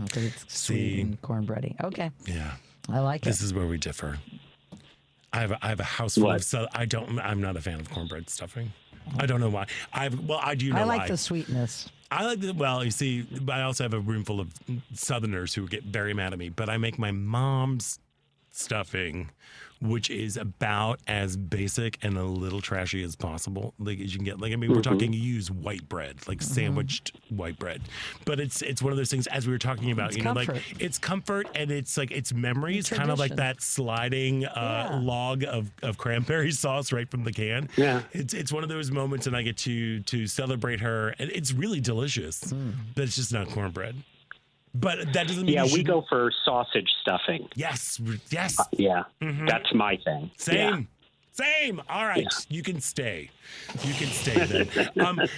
Because it's sweet and cornbready. Okay. Yeah. I like it. This is where we differ. I have a house full of I'm not a fan of cornbread stuffing. I don't know why. I do know why. I like the sweetness. You see, I also have a room full of Southerners who get very mad at me, but I make my mom's stuffing, which is about as basic and a little trashy as possible. Like as you can get, we're talking, you use white bread, sandwiched white bread, but it's one of those things, as we were talking about, it's comfort and it's memories, kind of like that sliding log of cranberry sauce right from the can. Yeah. It's one of those moments, and I get to celebrate her, and it's really delicious, but it's just not cornbread. But that doesn't mean we go for sausage stuffing. Yes. That's my thing. Same. Same. All right. You can stay. You can stay then.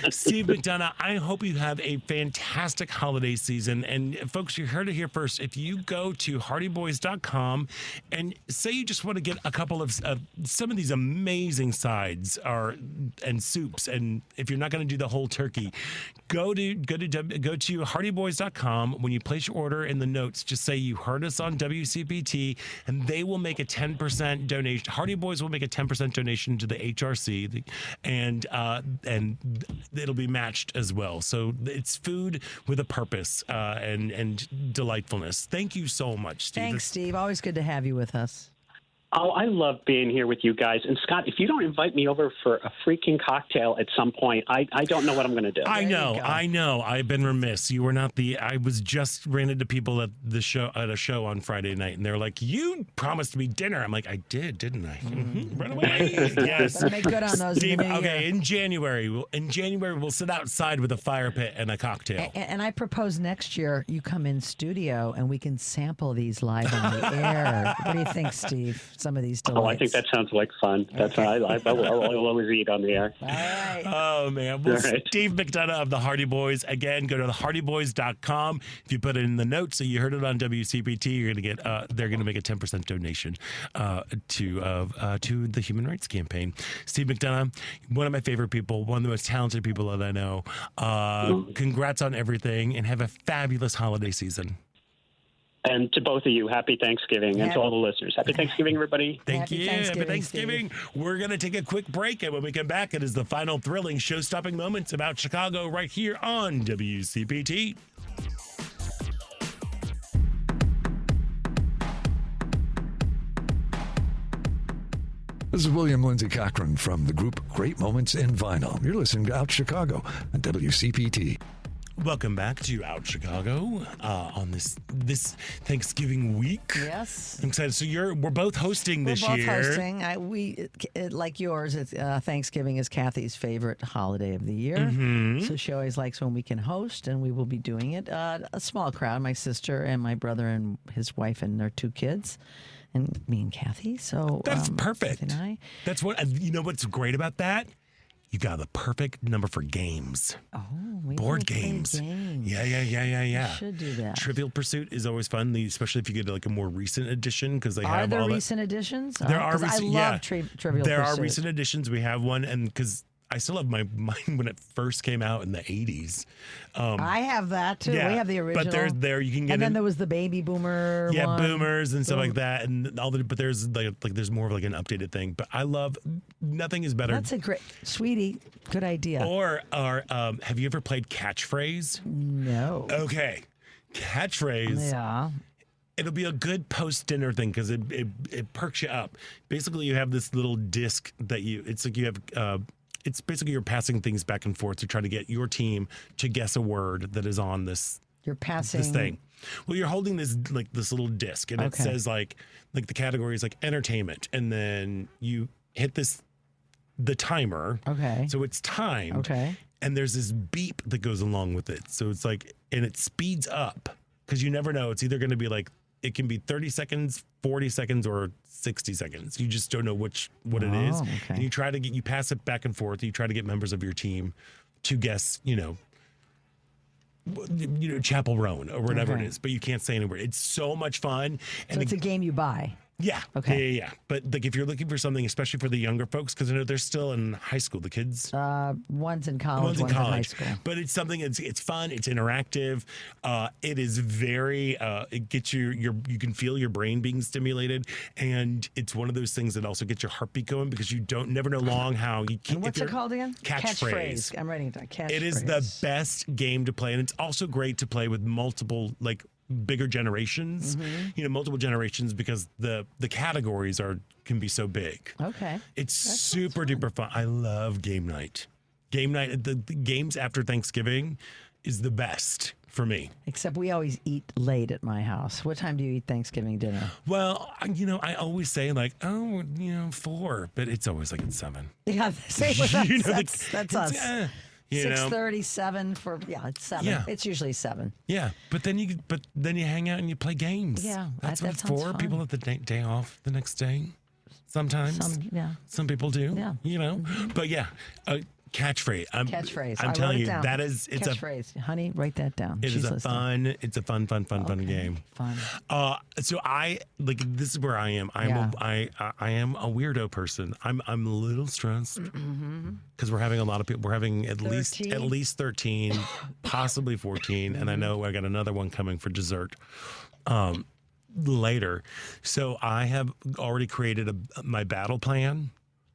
Steve McDonough, I hope you have a fantastic holiday season. And folks, you heard it here first. If you go to hardyboys.com and say you just want to get a couple of some of these amazing sides and soups, and if you're not going to do the whole turkey, go to hardyboys.com. When you place your order, in the notes, just say you heard us on WCPT, and they will make a 10% donation. Hardy Boys will make a 10% donation to the HRC, and it'll be matched as well. So it's food with a purpose and delightfulness. Thank you so much, Steve. Thanks, Steve. Always good to have you with us. Oh, I love being here with you guys. And Scott, if you don't invite me over for a freaking cocktail at some point, I don't know what I'm going to do. I know. I've been remiss. You were not I was just ran into people at a show on Friday night, and they're like, "You promised me dinner." I'm like, "I did, didn't I?" Right away. Yes. Make good on those. Steve, okay, in January we'll sit outside with a fire pit and a cocktail. And I propose next year you come in studio and we can sample these live on the air. What do you think, Steve? Some of these delights. Oh, I think that sounds like fun. That's I'll always eat on the air. All right. Oh, man. Well, right. Steve McDonough of the Hardy Boys. Again, go to thehardyboys.com. If you put it in the notes, so you heard it on WCPT, you're going to get. They're going to make a 10% donation to the Human Rights Campaign. Steve McDonough, one of my favorite people, one of the most talented people that I know. Congrats on everything, and have a fabulous holiday season. And to both of you, happy Thanksgiving. And to all the listeners, happy Thanksgiving, everybody. Thank you. Happy Thanksgiving. We're going to take a quick break. And when we come back, it is the final thrilling show-stopping moments about Chicago right here on WCPT. This is William Lindsay Cochran from the group Great Moments in Vinyl. You're listening to Out Chicago on WCPT. Welcome back to Out Chicago on this Thanksgiving week. Yes, I'm excited. So we're both hosting this year. We're both hosting. We like yours. It's, Thanksgiving is Kathy's favorite holiday of the year. Mm-hmm. So she always likes when we can host, and we will be doing it. A small crowd: my sister and my brother and his wife and their 2 kids. And me and Kathy. So that's perfect. And I. That's what what's great about that. You got the perfect number for games. Oh, board games. Yeah. We should do that. Trivial Pursuit is always fun, especially if you get like a more recent edition because they have all recent editions. There are. I love Trivial Pursuit. There are recent editions. We have one, and because I still have mine when it first came out in the 80s. I have that too. Yeah, we have the original. But you can get. And then there was the baby boomer. Yeah, one. boomers and stuff like that, and all the. But there's there's more of like an updated thing. But I love nothing is better. That's a great, sweetie. Good idea. Or have you ever played Catchphrase? No. Okay, Catchphrase. Yeah. It'll be a good post-dinner thing because it perks you up. Basically, you have this little disc that it's like you have. It's basically you're passing things back and forth to try to get your team to guess a word that is on this. You're passing this thing. Well, you're holding this little disc, and it says like the category is like entertainment, and then you hit the timer. Okay. So it's timed. Okay. And there's this beep that goes along with it. So it's like, and it speeds up because you never know. It's either going to be like. It can be 30 seconds, 40 seconds, or 60 seconds. You just don't know what it is. Okay. And you pass it back and forth. You try to get members of your team to guess, Chapel Roan or whatever it is, but you can't say anywhere. It's so much fun. And so it's a game you buy. Yeah. Okay. Yeah. But like if you're looking for something, especially for the younger folks, because I know they're still in high school, the kids. One's in college, one's in high school. But it's something. It's fun. It's interactive. It is very. It gets you can feel your brain being stimulated, and it's one of those things that also gets your heartbeat going because you never know long how you. And what's it called again? Catchphrase. I'm writing it down. Catchphrase. It is the best game to play, and it's also great to play with multiple bigger generations, multiple generations because the categories can be so big. Okay. It's super duper fun. I love game night. Game night, the games after Thanksgiving is the best for me. Except we always eat late at my house. What time do you eat Thanksgiving dinner? Well, I always say 4, but it's always like at 7. Yeah, same with us. That's us. 6:30, 7 for it's 7. Yeah. It's usually 7. Yeah, but then you hang out and you play games. Yeah, that's what it's sounds for. fun. People have the day off the next day. Sometimes. Some people do. Yeah. You know. But yeah, catchphrase. Catchphrase. I'm telling you, that is catchphrase. Honey, write that down. It's a fun game. Fun. So this is where I am. I am a weirdo person. I'm a little stressed because we're having a lot of people. We're having at least 13, possibly 14, and I know I got another one coming for dessert later. So I have already created my battle plan.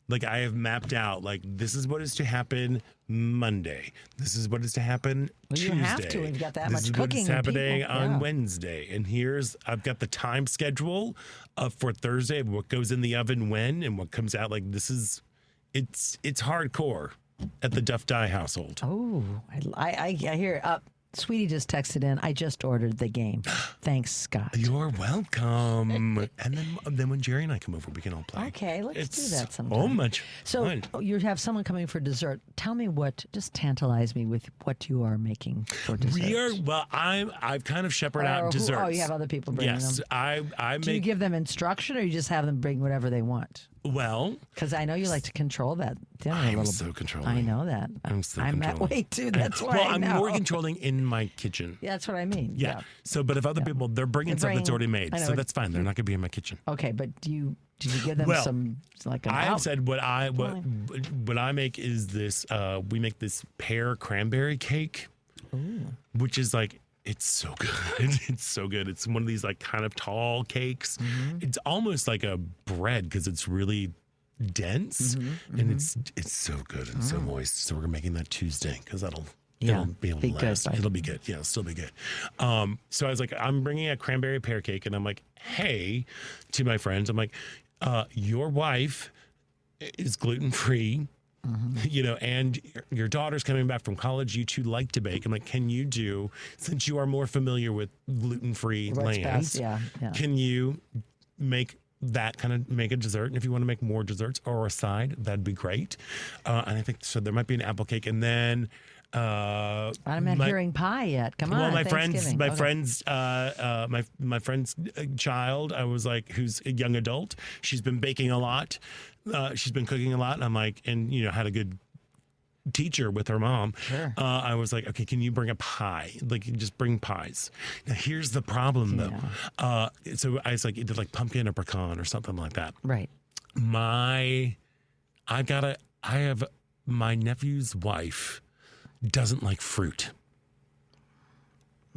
Like I have mapped out, like this is what is to happen Monday. This is what is to happen Tuesday. You have to. We've got that much cooking. This is what's happening on Wednesday. And I've got the time schedule for Thursday of what goes in the oven when and what comes out. Like it's hardcore at the Duff Dye household. Oh, I hear it. Sweetie just texted in. I just ordered the game. Thanks, Scott. You're welcome. And then when Jerry and I come over, we can all play. Okay, let's do that sometime. So much fun. You have someone coming for dessert. Tell me just tantalize me with what you are making for dessert. I've kind of shepherded out desserts. You have other people bringing them. Yes, I Do you give them instruction or you just have them bring whatever they want? Well, because I know you like to control that dinner a little. So controlling. I know that. I'm that way too. That's why. I'm more controlling in my kitchen. Yeah, that's what I mean. Yeah. So, but if other people, they're bringing stuff that's already made, so that's fine. They're not going to be in my kitchen. Okay, but did you give them some like an I said what I make is this. We make this pear cranberry cake, which is like. It's so good. It's so good. It's one of these like kind of tall cakes. It's almost like a bread because it's really dense and it's so good and so moist. So we're making that Tuesday because it'll be able to last. It'll be good. Yeah, it'll still be good. So I was like, I'm bringing a cranberry pear cake and I'm like, hey, to my friends, I'm like, your wife is gluten-free. You know, and your daughter's coming back from college. You two like to bake. I'm like, can you do, since you are more familiar with gluten-free lands, can you make a dessert? And if you want to make more desserts or a side, that'd be great. And I think so. There might be an apple cake, and then I'm not hearing pie yet. Come on. Well, my friend's child, I was like, who's a young adult. She's been baking a lot. She's been cooking a lot. And I'm like, and had a good teacher with her mom. Sure. I was like, okay, can you bring a pie? Like, just bring pies. Now, here's the problem, though. So I was like, either like pumpkin or pecan or something like that. Right. I have my nephew's wife doesn't like fruit.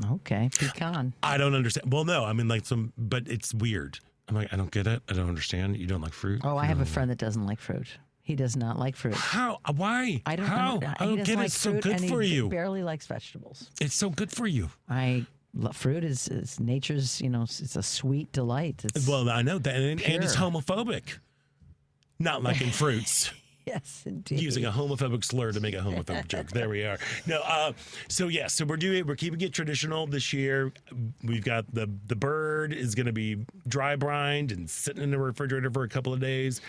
Okay, pecan. I don't understand. Well, no, I mean but it's weird. I'm like, I don't get it. I don't understand. You don't like fruit? Oh, I have a friend that doesn't like fruit. He does not like fruit. How? Why? I don't know. I don't get it. It's so good for you. He barely likes vegetables. It's so good for you. Fruit is nature's, it's a sweet delight. Well, I know that. And it's homophobic. Not liking fruits. Yes, indeed. Using a homophobic slur to make a homophobic joke. There we are. No, so we're keeping it traditional this year. We've got the bird is going to be dry brined and sitting in the refrigerator for a couple of days.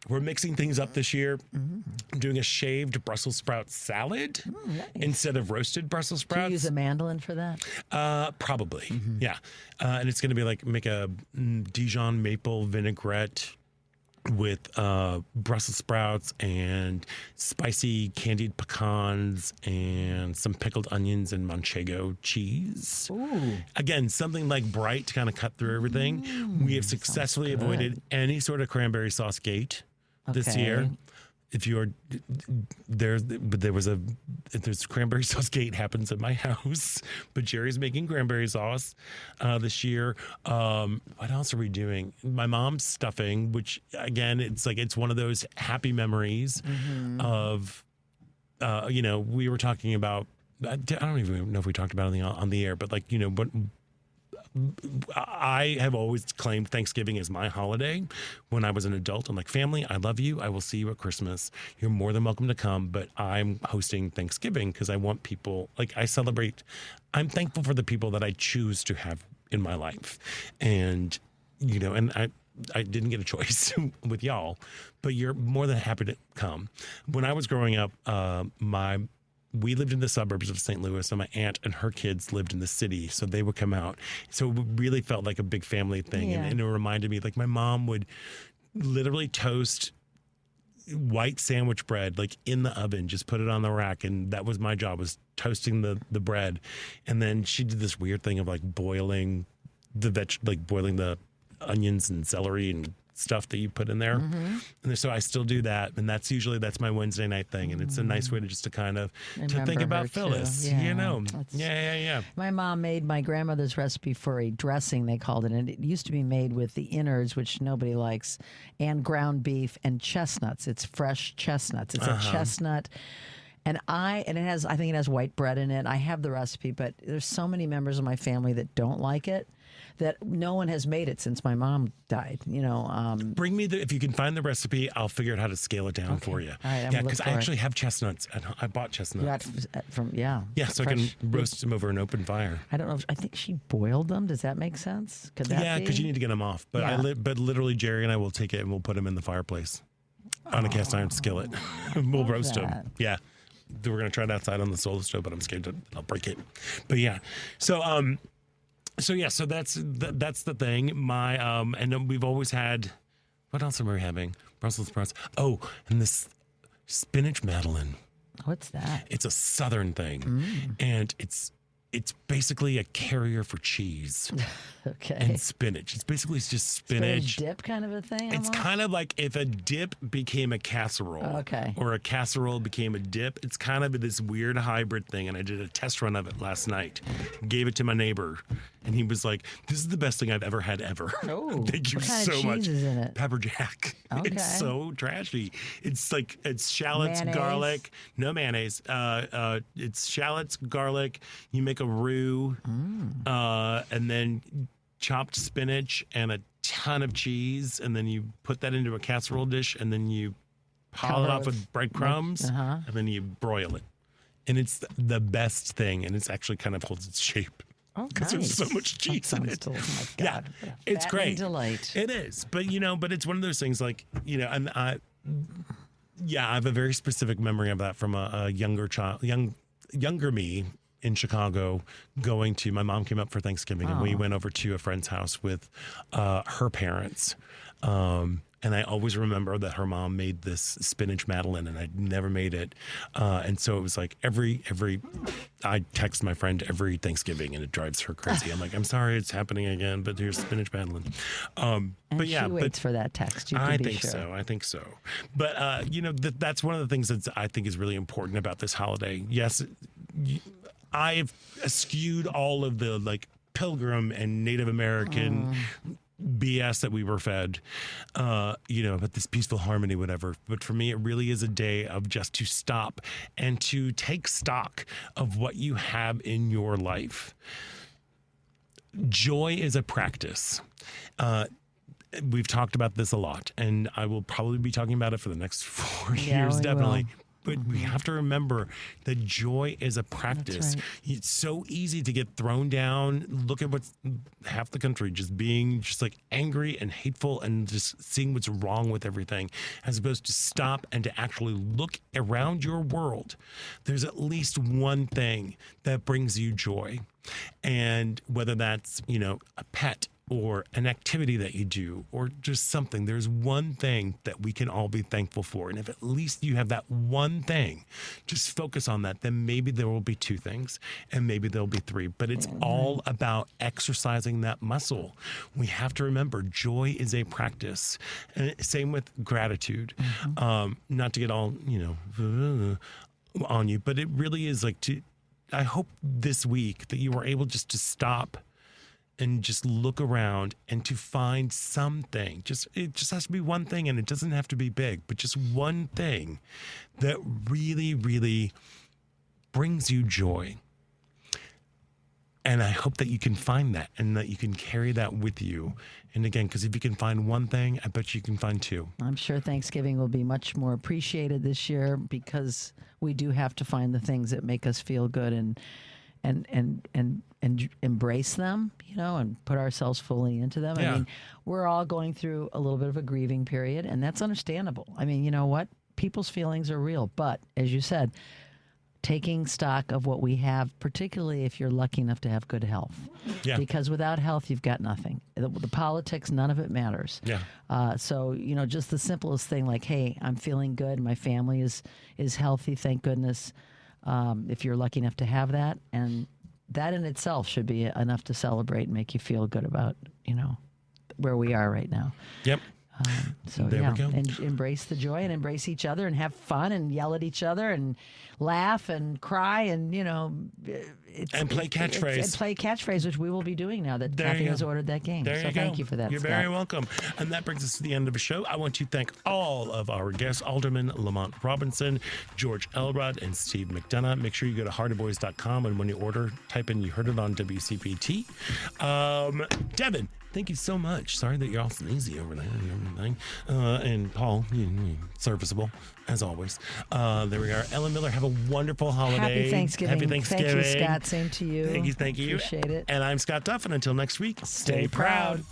We're mixing things up this year. I'm doing a shaved Brussels sprout salad instead of roasted Brussels sprouts. Do you use a mandolin for that? Probably, yeah. And it's going to be like make a Dijon maple vinaigrette with Brussels sprouts and spicy candied pecans and some pickled onions and manchego cheese. Ooh. Again, something like bright to kind of cut through everything. We have successfully avoided any sort of cranberry sauce gate this year. If you are there's cranberry sauce gate happens at my house, but Jerry's making cranberry sauce this year. What else are we doing? My mom's stuffing, which again, it's one of those happy memories of, we were talking about. I don't even know if we talked about it on the air, but but. I have always claimed Thanksgiving is my holiday. When I was an adult, I'm like, family, I love you. I will see you at Christmas. You're more than welcome to come, but I'm hosting Thanksgiving because I want people, I celebrate. I'm thankful for the people that I choose to have in my life. And, and I didn't get a choice with y'all, but you're more than happy to come. When I was growing up, we lived in the suburbs of St. Louis, and my aunt and her kids lived in the city, so they would come out. So it really felt like a big family thing, and it reminded me, my mom would literally toast white sandwich bread like in the oven, just put it on the rack, and that was my job, was toasting the bread. And then she did this weird thing of like boiling boiling the onions and celery and stuff that you put in there. And so I still do that, and that's my Wednesday night thing, and it's a nice way to just to kind of to think about Phyllis, you know. Yeah. My mom made my grandmother's recipe for a dressing, they called it, and it used to be made with the innards, which nobody likes, and ground beef and chestnuts. It's fresh chestnuts. It's a chestnut. And I think it has white bread in it. I have the recipe, but there's so many members of my family that don't like it, that no one has made it since my mom died. You know, bring me if you can find the recipe, I'll figure out how to scale it down for you. All right, yeah, because I actually have chestnuts. I bought chestnuts. Yeah, so I can roast them over an open fire. I don't know. I think she boiled them. Does that make sense? Could that be? Yeah, because you need to get them off. But but literally, Jerry and I will take it and we'll put them in the fireplace on a cast iron skillet. We'll roast them. Yeah. We're gonna try it outside on the solar stove, but I'm scared I'll break it. But yeah, so that's the thing. My and then we've always had. What else are we having? Brussels sprouts. Oh, and this spinach madeleine. What's that? It's a Southern thing, and it's basically a carrier for cheese. Okay. And spinach. It's just spinach. So a dip kind of a thing? It's kind of like if a dip became a casserole. Okay. Or a casserole became a dip. It's kind of this weird hybrid thing. And I did a test run of it last night. Gave it to my neighbor. And he was like, this is the best thing I've ever had ever. Oh, thank you what kind so of much. cheese is in it? Pepper jack. Okay. It's so trashy. It's shallots, mayonnaise? garlic. No mayonnaise. It's shallots, garlic. You make a roux. And then chopped spinach and a ton of cheese, and then you put that into a casserole dish, and then you pile it off with breadcrumbs, and then you broil it. And it's the best thing, and it's actually kind of holds its shape. Oh, because there's so much cheese in it. Oh my God. Yeah, it's great. Delight. It is, but it's one of those things like, and I have a very specific memory of that from a younger me in Chicago, my mom came up for Thanksgiving, and we went over to a friend's house with her parents. And I always remember that her mom made this spinach madeleine, and I'd never made it. And so it was like I text my friend every Thanksgiving, and it drives her crazy. I'm like, I'm sorry, it's happening again, but here's spinach madeleine. But she waits for that text. You can be sure. I think so. But that's one of the things that I think is really important about this holiday. Yes, I've eschewed all of the Pilgrim and Native American BS that we were fed, about this peaceful harmony, whatever. But for me, it really is a day of just to stop and to take stock of what you have in your life. Joy is a practice. We've talked about this a lot, and I will probably be talking about it for the next 4 years, definitely. But we have to remember that joy is a practice. Right. It's so easy to get thrown down. Look at what's half the country just being angry and hateful and just seeing what's wrong with everything, as opposed to stop and to actually look around your world. There's at least one thing that brings you joy. And whether that's, a pet, or an activity that you do, or just something, there's one thing that we can all be thankful for. And if at least you have that one thing, just focus on that. Then maybe there will be two things, and maybe there'll be three. But it's all about exercising that muscle. We have to remember joy is a practice. And same with gratitude. Not to get all, on you, but it really is I hope this week that you were able just to stop and just look around and to find something. It just has to be one thing, and it doesn't have to be big, but just one thing that really, really brings you joy. And I hope that you can find that and that you can carry that with you. And again, because if you can find one thing, I bet you can find two. I'm sure Thanksgiving will be much more appreciated this year, because we do have to find the things that make us feel good and embrace them, and put ourselves fully into them. Yeah. I mean, we're all going through a little bit of a grieving period, and that's understandable. I mean, you know what? People's feelings are real. But as you said, taking stock of what we have, particularly if you're lucky enough to have good health. Yeah. Because without health, you've got nothing. The politics, none of it matters. Yeah. So, just the simplest thing like, hey, I'm feeling good. My family is healthy, thank goodness. If you're lucky enough to have that. And that in itself should be enough to celebrate and make you feel good about, where we are right now. Yep. So there we go. And embrace the joy and embrace each other and have fun and yell at each other and laugh and cry and play catchphrase. And play catchphrase, which we will be doing now that There Kathy you has go. ordered that game. There so you thank go. you for that. You're Scott. very welcome. And that brings us to the end of the show. I want to thank all of our guests, Alderman Lamont Robinson, George Elrod, and Steve McDonough. Make sure you go to heartofboys.com and when you order, type in you heard it on WCPT. Devin, thank you so much. Sorry that you're all sneezy over there and everything. And Paul, serviceable as always. There we are. Ellen Miller, have a wonderful holiday. Happy Thanksgiving. Happy Thanksgiving. Thank you, Scott. Same to you. Thank you. Appreciate it. And I'm Scott Duff, and until next week, Stay proud.